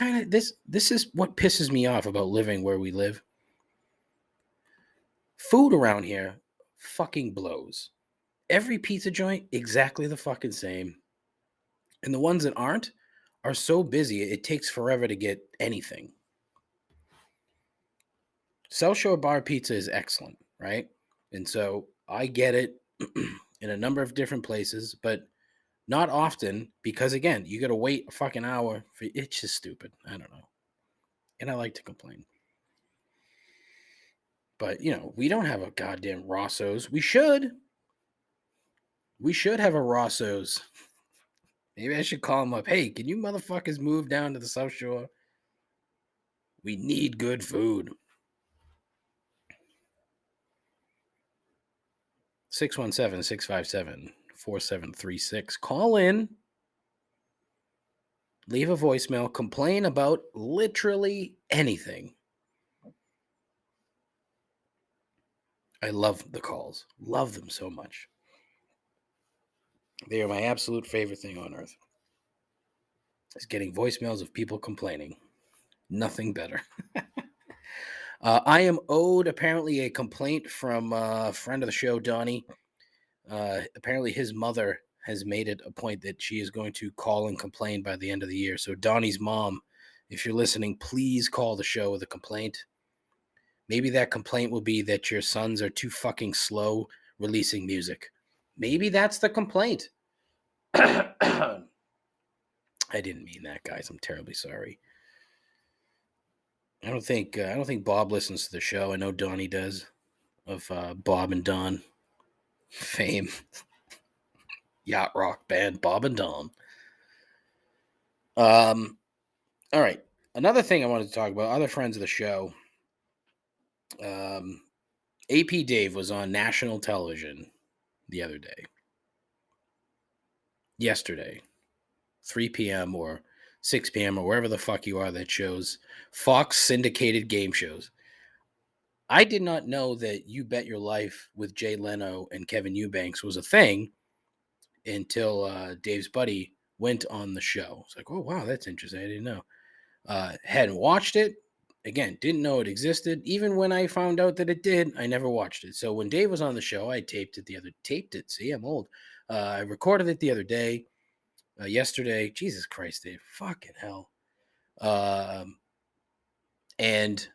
is what pisses me off about living where we live. Food around here fucking blows. Every pizza joint exactly the fucking same. And the ones that aren't are so busy it takes forever to get anything. South Shore Bar Pizza is excellent, right? And so I get it in a number of different places, but not often because, again, you got to wait a fucking hour. It's just stupid. I don't know. And I like to complain. But, we don't have a goddamn Rosso's. We should. We should have a Rosso's. Maybe I should call them up. Hey, can you motherfuckers move down to the South Shore? We need good food. 617-657-4736. Call in. Leave a voicemail. Complain about literally anything. I love the calls. Love them so much. They are my absolute favorite thing on earth. Is getting voicemails of people complaining. Nothing better. I am owed apparently a complaint from a friend of the show, Donnie. Apparently his mother has made it a point that she is going to call and complain by the end of the year. So Donnie's mom, if you're listening, please call the show with a complaint. Maybe that complaint will be that your sons are too fucking slow releasing music. Maybe that's the complaint. I didn't mean that, guys. I'm terribly sorry. I don't think Bob listens to the show. I know Donnie does, of Bob and Don fame. Yacht rock band Bob and Don. All right. Another thing I wanted to talk about, other friends of the show. AP Dave was on national television the other day. Yesterday. 3 p.m. or 6 p.m. or wherever the fuck you are that shows Fox syndicated game shows. I did not know that You Bet Your Life with Jay Leno and Kevin Eubanks was a thing until Dave's buddy went on the show. It's like, oh, wow, that's interesting. I didn't know. Hadn't watched it. Again, didn't know it existed. Even when I found out that it did, I never watched it. So when Dave was on the show, I taped it. See, I'm old. I recorded it the other day. Yesterday, Jesus Christ, Dave, fucking hell. And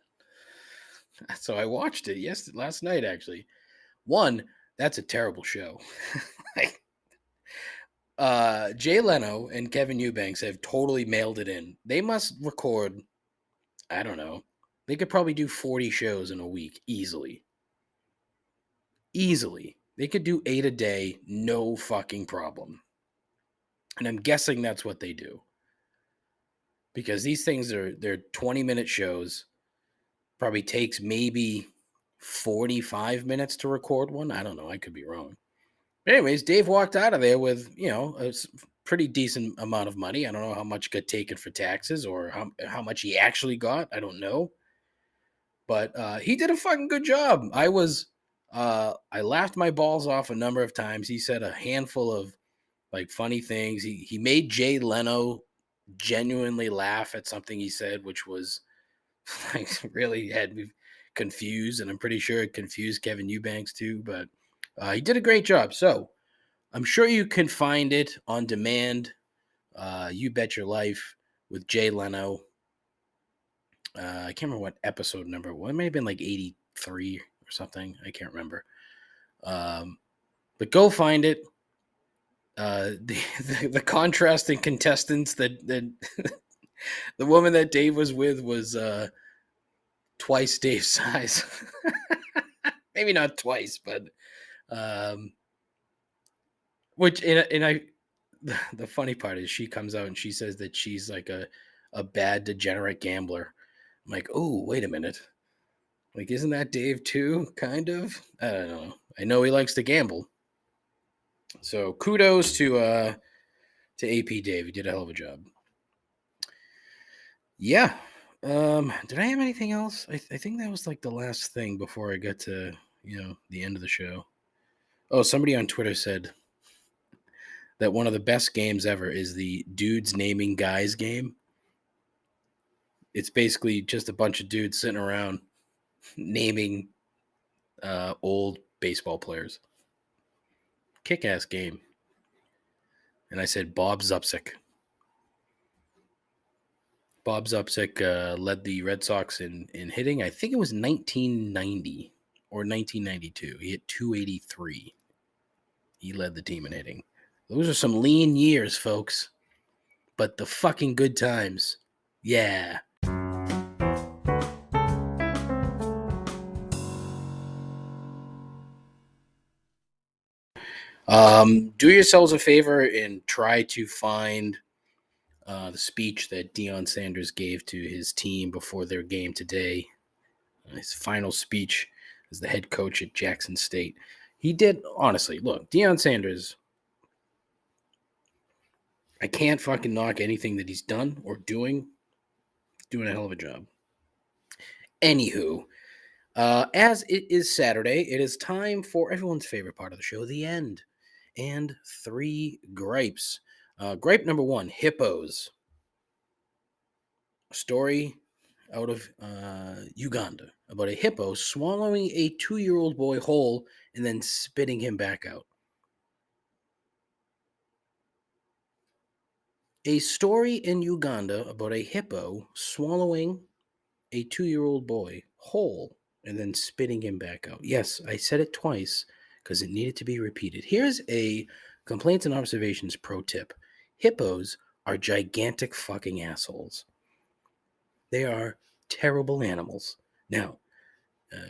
so I watched it last night, actually. One, that's a terrible show. Jay Leno and Kevin Eubanks have totally mailed it in. They must record, I don't know, they could probably do 40 shows in a week, easily. Easily. They could do 8 a day, no fucking problem. And I'm guessing that's what they do. Because these things they're 20-minute shows. Probably takes maybe 45 minutes to record one. I don't know. I could be wrong. But anyways, Dave walked out of there with, a pretty decent amount of money. I don't know how much got taken for taxes or how much he actually got. I don't know. But he did a fucking good job. I laughed my balls off a number of times. He said a handful of like funny things. He made Jay Leno genuinely laugh at something he said, which was like really had me confused, and I'm pretty sure it confused Kevin Eubanks too. But he did a great job. So I'm sure you can find it on demand. You Bet Your Life with Jay Leno. I can't remember what episode number. Well, it may have been like 83 or something. I can't remember. But go find it. The contrasting contestants that the woman that Dave was with was twice Dave's size. Maybe not twice, but which and I the funny part is she comes out and she says that she's like a bad degenerate gambler. I'm like, oh, wait a minute. Like, isn't that Dave too? Kind of. I don't know. I know he likes to gamble. So kudos to AP Dave. He did a hell of a job. Yeah. Did I have anything else? I think that was like the last thing before I got to, the end of the show. Oh, somebody on Twitter said that one of the best games ever is the dudes naming guys game. It's basically just a bunch of dudes sitting around naming old baseball players. Kick-ass game. And I said Bob Zupsick. Bob Zupsick led the Red Sox in hitting. I think it was 1990 or 1992. He hit 283. He led the team in hitting. Those are some lean years, folks. But the fucking good times. Yeah. Do yourselves a favor and try to find the speech that Deion Sanders gave to his team before their game today. His final speech as the head coach at Jackson State. He did, honestly, look, Deion Sanders, I can't fucking knock anything that he's done or doing a hell of a job. Anywho, as it is Saturday, it is time for everyone's favorite part of the show, the end. And 3 gripes. Gripe number 1, hippos. A story out of Uganda about a hippo swallowing a 2-year-old boy whole and then spitting him back out. A story in Uganda about a hippo swallowing a 2-year-old boy whole and then spitting him back out. Yes, I said it twice because it needed to be repeated. Here's a complaints and observations pro tip. Hippos are gigantic fucking assholes. They are terrible animals. Now,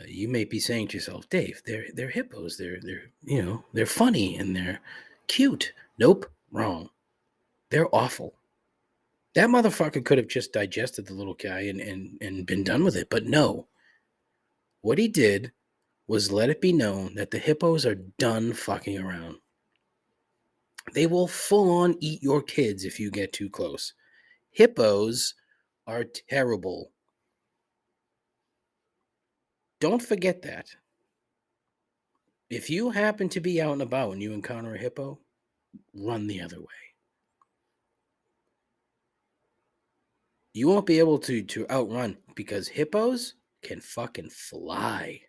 you may be saying to yourself, Dave, they're hippos. They're funny and they're cute. Nope, wrong. They're awful. That motherfucker could have just digested the little guy and been done with it. But no. What he did was let it be known that the hippos are done fucking around. They will full on eat your kids if you get too close. Hippos are terrible. Don't forget that. If you happen to be out and about and you encounter a hippo, run the other way. You won't be able to outrun because hippos can fucking fly.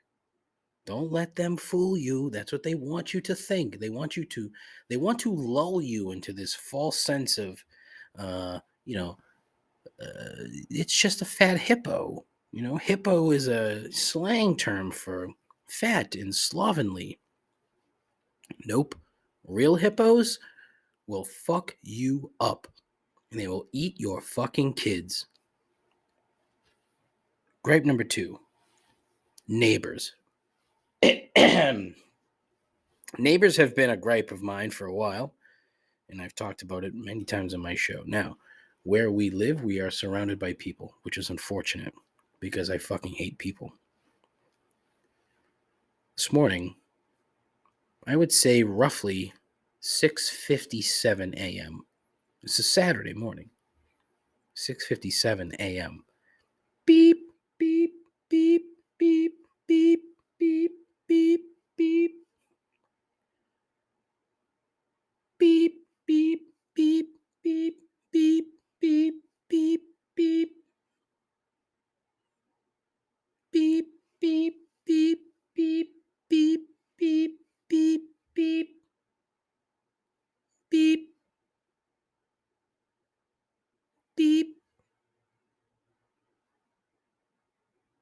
Don't let them fool you. That's what they want you to think. They want to lull you into this false sense of, it's just a fat hippo. Hippo is a slang term for fat and slovenly. Nope. Real hippos will fuck you up. And they will eat your fucking kids. Gripe number 2. Neighbors. Neighbors have been a gripe of mine for a while, and I've talked about it many times on my show. Now, where we live, we are surrounded by people, which is unfortunate because I fucking hate people. this morning, I would say roughly 6:57 a.m. It's a Saturday morning. 6:57 a.m. Beep, beep, beep, beep, beep, beep, beep, beep. Beep, beep, beep, beep, beep, beep, beep, beep. Beep, beep, beep, beep, beep, beep, beep, beep, beep, beep,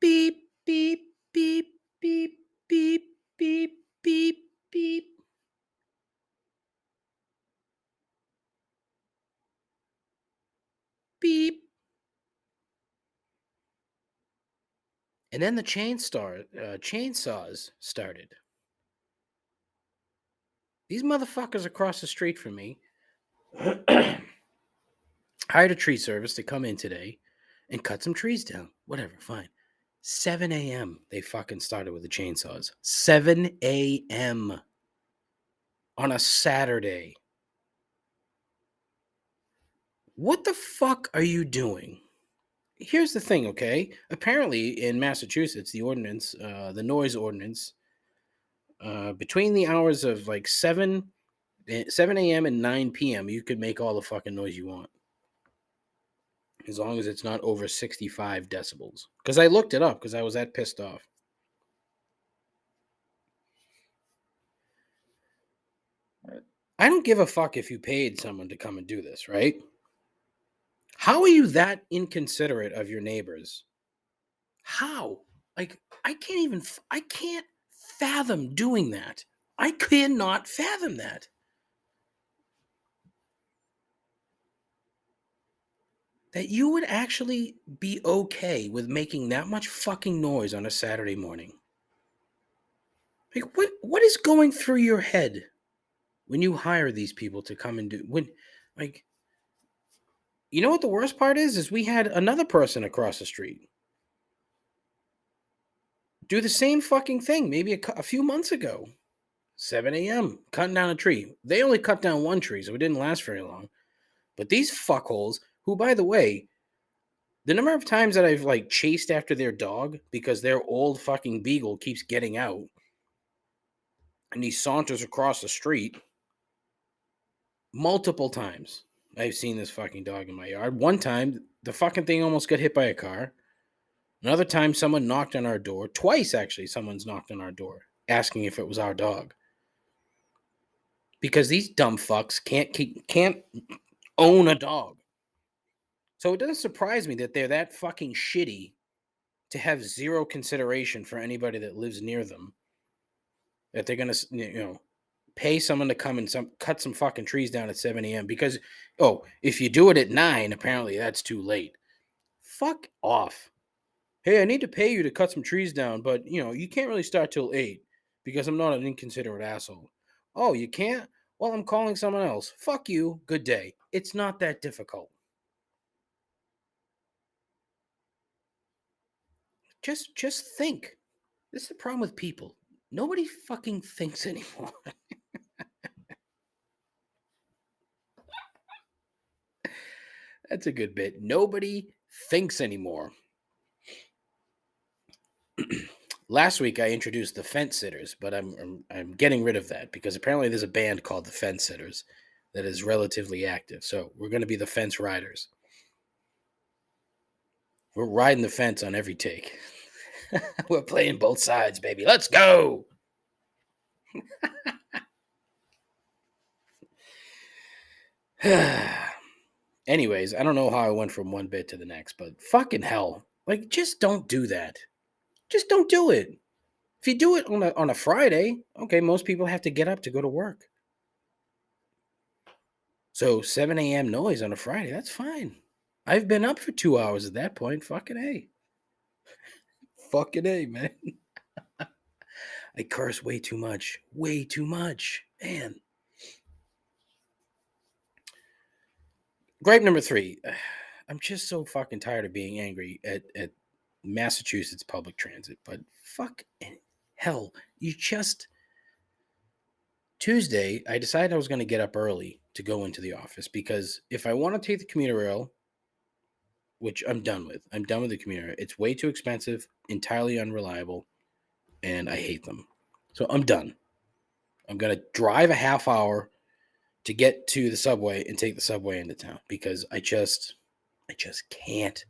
beep, beep, beep, beep, beep, beep, beep, beep, beep. And then the chainsaws started. These motherfuckers across the street from me hired a tree service to come in today and cut some trees down. Whatever, fine. 7 a.m. they fucking started with the chainsaws. 7 a.m. on a Saturday. What the fuck are you doing? Here's the thing, okay? Apparently in Massachusetts, the ordinance, the noise ordinance, between the hours of like 7 a.m. and 9 p.m., you could make all the fucking noise you want. As long as it's not over 65 decibels. Because I looked it up because I was that pissed off. I don't give a fuck if you paid someone to come and do this, right? How are you that inconsiderate of your neighbors? How? Like, I can't fathom doing that. I cannot fathom that. That you would actually be okay with making that much fucking noise on a Saturday morning. Like, what is going through your head when you hire these people to come and do like, you know what the worst part is we had another person across the street do the same fucking thing maybe a few months ago. 7 a.m. cutting down a tree. They only cut down one tree, so it didn't last very long. But these fuckholes, who, by the way, the number of times that I've like chased after their dog because their old fucking beagle keeps getting out and he saunters across the street multiple times. I've seen this fucking dog in my yard. One time, the fucking thing almost got hit by a car. Another time, someone knocked on our door. Twice, actually, someone's knocked on our door asking if it was our dog. Because these dumb fucks can't own a dog. So it doesn't surprise me that they're that fucking shitty to have zero consideration for anybody that lives near them. That they're gonna, pay someone to come and cut some fucking trees down at 7 a.m. Because, if you do it at 9, apparently that's too late. Fuck off. Hey, I need to pay you to cut some trees down, but you can't really start till 8 because I'm not an inconsiderate asshole. Oh, you can't? Well, I'm calling someone else. Fuck you. Good day. It's not that difficult. Just think. This is the problem with people. Nobody fucking thinks anymore. That's a good bit. Nobody thinks anymore. Last week I introduced the fence sitters, but I'm getting rid of that because apparently there's a band called the Fence Sitters that is relatively active. So we're going to be the fence riders. We're riding the fence on every take. We're playing both sides, baby. Let's go. Anyways, I don't know how I went from one bit to the next, but fucking hell. Like, just don't do that. Just don't do it. If you do it on a Friday, okay, most people have to get up to go to work. So 7 a.m. noise on a Friday, that's fine. I've been up for 2 hours at that point. Fucking A. Fucking A, man. I curse way too much. Way too much. Man. Gripe number 3. I'm just so fucking tired of being angry at Massachusetts public transit. But fuck. Hell, you just Tuesday, I decided I was going to get up early to go into the office because if I want to take the commuter rail, which I'm done with, the commuter. It's way too expensive, entirely unreliable, and I hate them. So I'm done. I'm going to drive a half hour to get to the subway and take the subway into town because I just can't.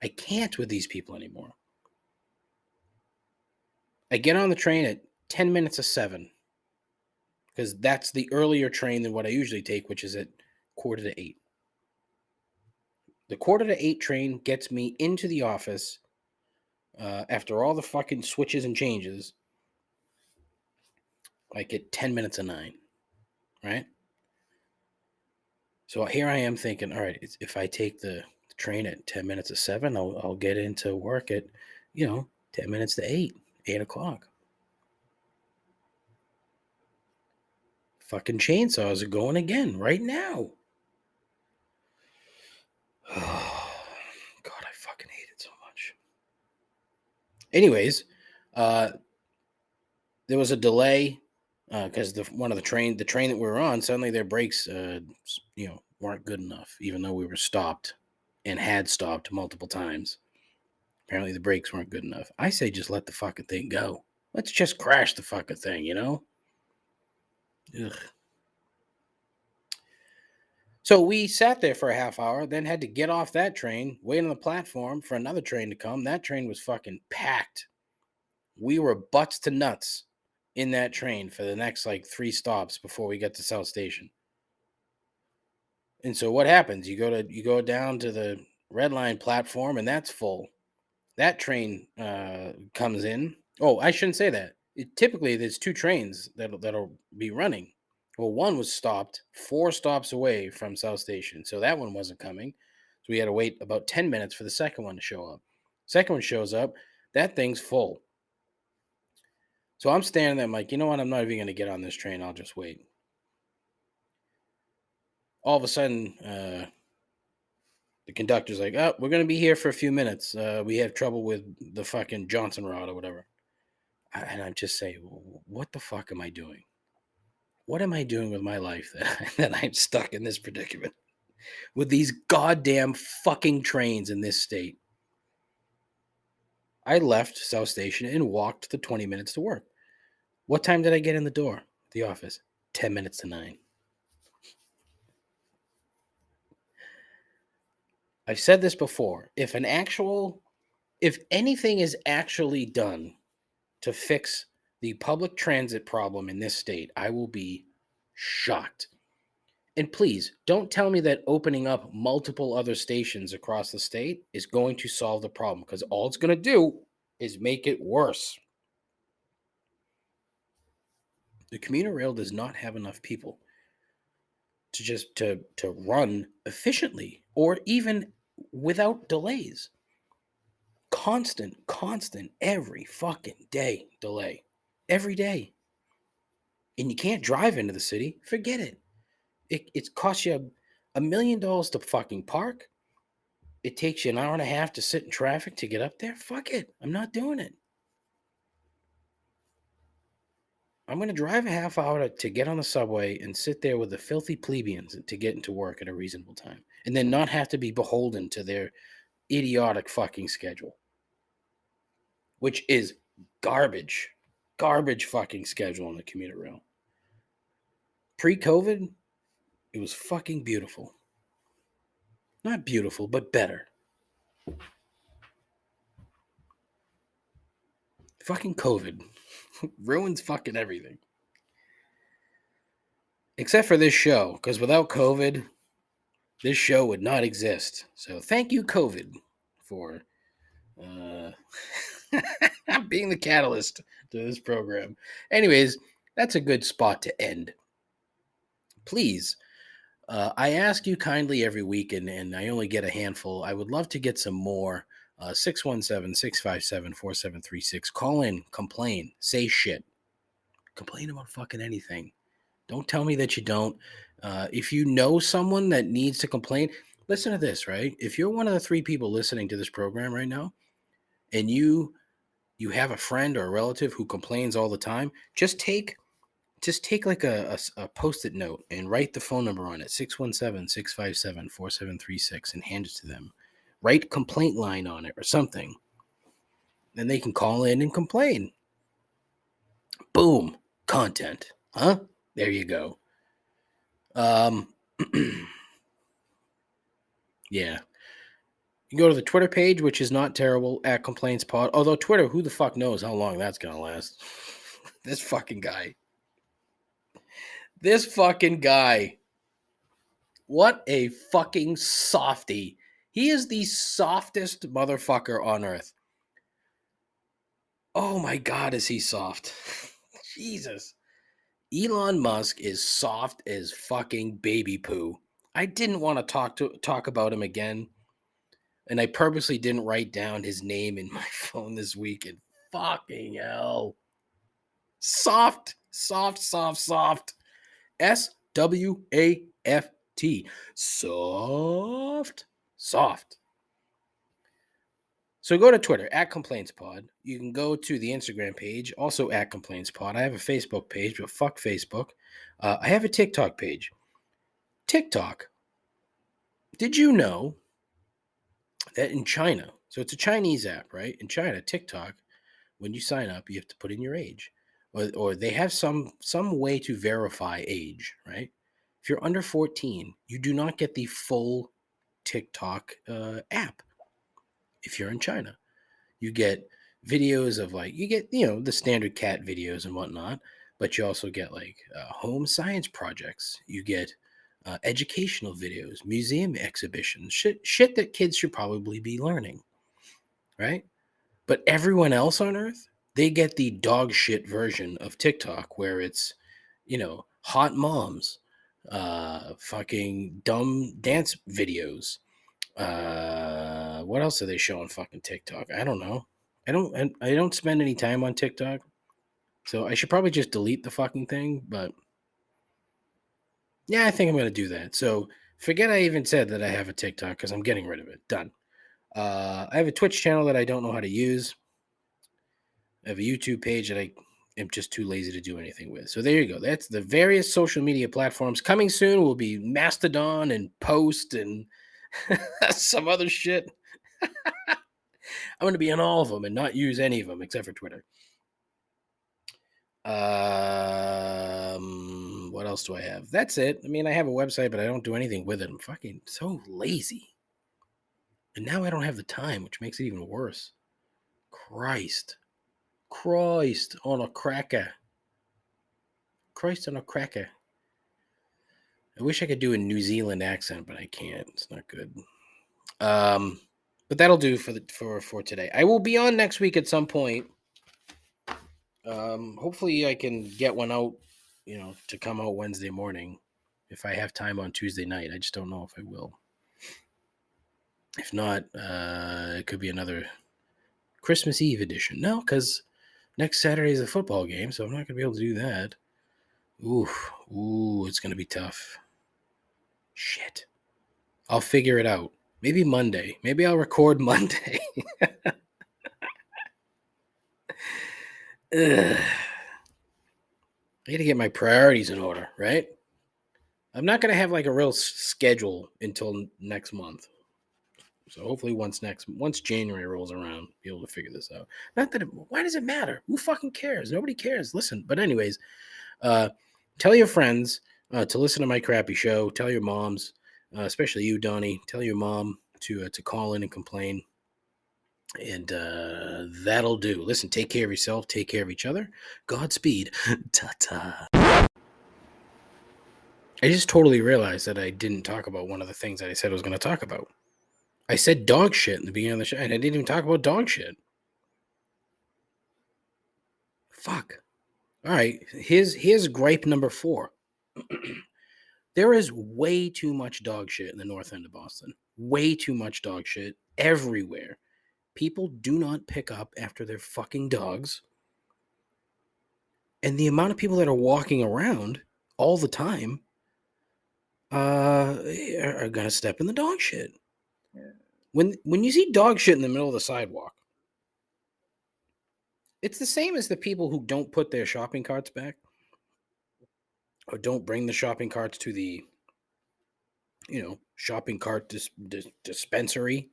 I can't with these people anymore. I get on the train at 10 minutes of 7 because that's the earlier train than what I usually take, which is at 7:45. The 7:45 train gets me into the office after all the fucking switches and changes, like at 10 minutes of 9, right? So here I am thinking, all right, if I take the train at 10 minutes of 7, I'll get into work at, 10 minutes to 8 o'clock. Fucking chainsaws are going again right now. Oh, God, I fucking hate it so much. Anyways, there was a delay because the train that we were on, suddenly their brakes, weren't good enough, even though we were stopped and had stopped multiple times. Apparently the brakes weren't good enough. I say just let the fucking thing go. Let's just crash the fucking thing, Ugh. So we sat there for a half hour, then had to get off that train, wait on the platform for another train to come. That train was fucking packed. We were butts to nuts in that train for the next like 3 stops before we get to South Station. And so what happens? You go down to the Red Line platform and that's full. That train comes in. Oh, I shouldn't say that. Typically, there's 2 trains that'll be running. Well, one was stopped 4 stops away from South Station, so that one wasn't coming. So we had to wait about 10 minutes for the second one to show up. Second one shows up, that thing's full. So I'm standing there, I'm like, you know what? I'm not even going to get on this train. I'll just wait. All of a sudden, the conductor's like, oh, we're going to be here for a few minutes. We have trouble with the fucking Johnson rod or whatever. And I'm just saying, what the fuck am I doing? What am I doing with my life that I'm stuck in this predicament with these goddamn fucking trains in this state? I left South Station and walked the 20 minutes to work. What time did I get in the door? The office. 10 minutes to 9. I've said this before. If anything is actually done to fix the public transit problem in this state, I will be shocked. And please don't tell me that opening up multiple other stations across the state is going to solve the problem, because all it's going to do is make it worse. The commuter rail does not have enough people to run efficiently or even without delays. Constant, every fucking day delay. Every day. And you can't drive into the city. Forget it. It costs you $1 million to fucking park. It takes you an hour and a half to sit in traffic to get up there. Fuck it. I'm not doing it. I'm going to drive a half hour to get on the subway and sit there with the filthy plebeians to get into work at a reasonable time. And then not have to be beholden to their idiotic fucking schedule. Which is garbage. Garbage fucking schedule on the commuter rail. Pre-COVID, it was fucking beautiful. Not beautiful, but better. Fucking COVID ruins fucking everything. Except for this show, because without COVID, this show would not exist. So thank you, COVID, for being the catalyst to this program. Anyways, that's a good spot to end. Please, I ask you kindly every week, and I only get a handful. I would love to get some more. 617-657-4736. Call in, complain, say shit. Complain about fucking anything. Don't tell me that you don't. If you know someone that needs to complain, listen to this, right? If you're one of the 3 people listening to this program right now, and you you have a friend or a relative who complains all the time, just take like a post-it note and write the phone number on it, 617-657-4736, and hand it to them. Write complaint line on it or something. Then they can call in and complain. Boom. Content. Huh? There you go. Yeah. You go to the Twitter page, which is not terrible, at Complaints Pod. Although Twitter, who the fuck knows how long that's gonna last? This fucking guy. This fucking guy. What a fucking softy. He is the softest motherfucker on earth. Oh my God, is he soft? Jesus. Elon Musk is soft as fucking baby poo. I didn't want to talk about him again, and I purposely didn't write down his name in my phone this week. And fucking hell, soft. SWAFT. Soft. So go to Twitter at ComplainsPod. You can go to the Instagram page, also at ComplainsPod. I have a Facebook page, but fuck Facebook. I have a TikTok page. TikTok. Did you know that in China, so it's a Chinese app, right? In China, TikTok, when you sign up, you have to put in your age, or they have some way to verify age, right? If you're under 14, you do not get the full TikTok app. If you're in China, you get videos of the standard cat videos and whatnot, but you also get home science projects. You get educational videos, museum exhibitions, shit that kids should probably be learning, right? But everyone else on earth, they get the dog shit version of TikTok where it's, hot moms, fucking dumb dance videos. What else do they show on fucking TikTok? I don't know. I don't spend any time on TikTok, so I should probably just delete the fucking thing. But yeah, I think I'm gonna do that. So forget I even said that I have a TikTok because I'm getting rid of it. Done. I have a Twitch channel that I don't know how to use. I have a YouTube page that I am just too lazy to do anything with. So there you go. That's the various social media platforms. Coming soon will be Mastodon and Post and some other shit. I'm going to be on all of them and not use any of them except for Twitter. What else do I have? That's it. I mean, I have a website, but I don't do anything with it. I'm fucking so lazy. And now I don't have the time, which makes it even worse. Christ on a cracker. Christ on a cracker. I wish I could do a New Zealand accent, but I can't. It's not good. But that'll do for today. I will be on next week at some point. Hopefully I can get one out, to come out Wednesday morning if I have time on Tuesday night. I just don't know if I will. If not, it could be another Christmas Eve edition. No, because next Saturday is a football game, so I'm not going to be able to do that. Ooh, it's going to be tough. Shit. I'll figure it out. Maybe Monday. Maybe I'll record Monday. Ugh. I got to get my priorities in order, right? I'm not going to have a real schedule until next month. So hopefully once January rolls around, be able to figure this out. Why does it matter? Who fucking cares? Nobody cares. Listen, but anyways, tell your friends to listen to my crappy show. Tell your moms, especially you, Donnie. Tell your mom to call in and complain. And that'll do. Listen, take care of yourself. Take care of each other. Godspeed. Ta-ta. I just totally realized that I didn't talk about one of the things that I said I was going to talk about. I said dog shit in the beginning of the show, and I didn't even talk about dog shit. Fuck. All right, here's gripe number 4. There is way too much dog shit in the north end of Boston. Way too much dog shit everywhere. People do not pick up after their fucking dogs. And the amount of people that are walking around all the time are going to step in the dog shit. Yeah. When you see dog shit in the middle of the sidewalk, It's the same as the people who don't put their shopping carts back or don't bring the shopping carts to the, shopping cart dispensary.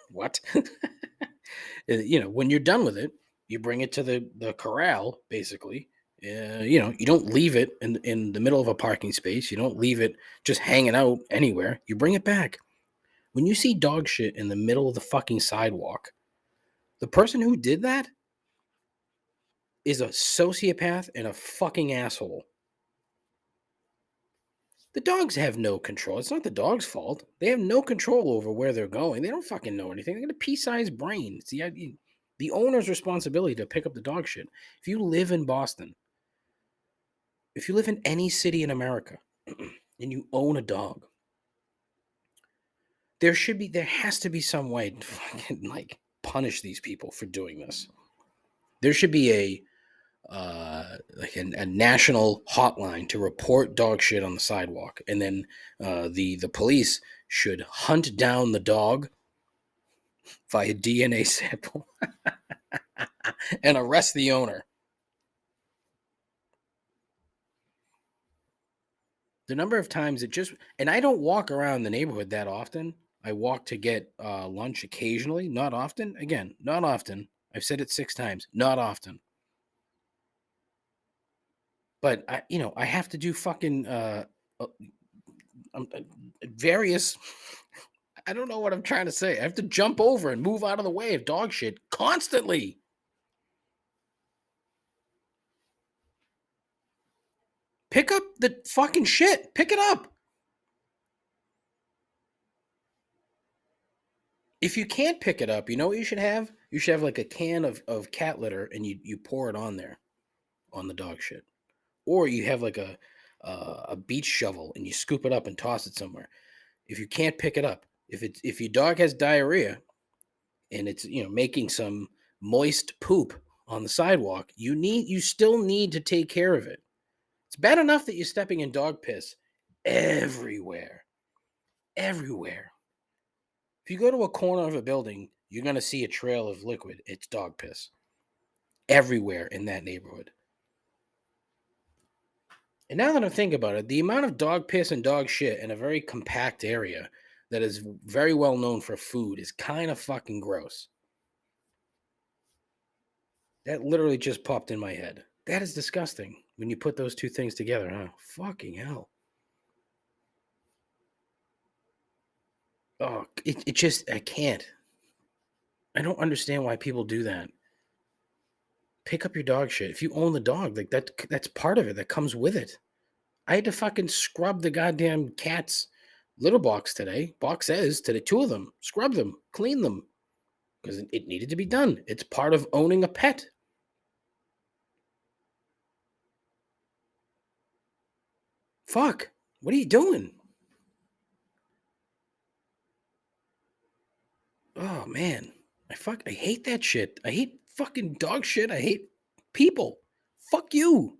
What? When you're done with it, you bring it to the corral, basically. You don't leave it in the middle of a parking space. You don't leave it just hanging out anywhere. You bring it back. When you see dog shit in the middle of the fucking sidewalk, the person who did that is a sociopath and a fucking asshole. The dogs have no control. It's not the dog's fault. They have no control over where they're going. They don't fucking know anything. They got a pea-sized brain. It's the owner's responsibility to pick up the dog shit. If you live in Boston, if you live in any city in America, and you own a dog, there has to be some way to fucking punish these people for doing this. There should be a national hotline to report dog shit on the sidewalk, and then the police should hunt down the dog via DNA sample and arrest the owner. The number of times and I don't walk around the neighborhood that often. I walk to get lunch occasionally, not often. Again, not often. I've said it 6 times, not often. But I have to do fucking various. I don't know what I'm trying to say. I have to jump over and move out of the way of dog shit constantly. Pick up the fucking shit. Pick it up. If you can't pick it up, you know what you should have? You should have like a can of cat litter, and you pour it on there, on the dog shit. Or you have like a beach shovel and you scoop it up and toss it somewhere. If you can't pick it up, if your dog has diarrhea and it's making some moist poop on the sidewalk, you still need to take care of it. It's bad enough that you're stepping in dog piss everywhere. Everywhere. If you go to a corner of a building, you're going to see a trail of liquid. It's dog piss. Everywhere in that neighborhood. And now that I think about it, the amount of dog piss and dog shit in a very compact area that is very well known for food is kind of fucking gross. That literally just popped in my head. That is disgusting when you put those two things together, huh? Fucking hell. Oh, it just, I can't. I don't understand why people do that. Pick up your dog shit. If you own the dog, that's part of it. That comes with it. I had to fucking scrub the goddamn cat's litter box today. Boxes today, 2 of them. Scrub them, clean them, because it needed to be done. It's part of owning a pet. Fuck. What are you doing? Oh man. I hate that shit. I hate fucking dog shit. I hate people. Fuck you.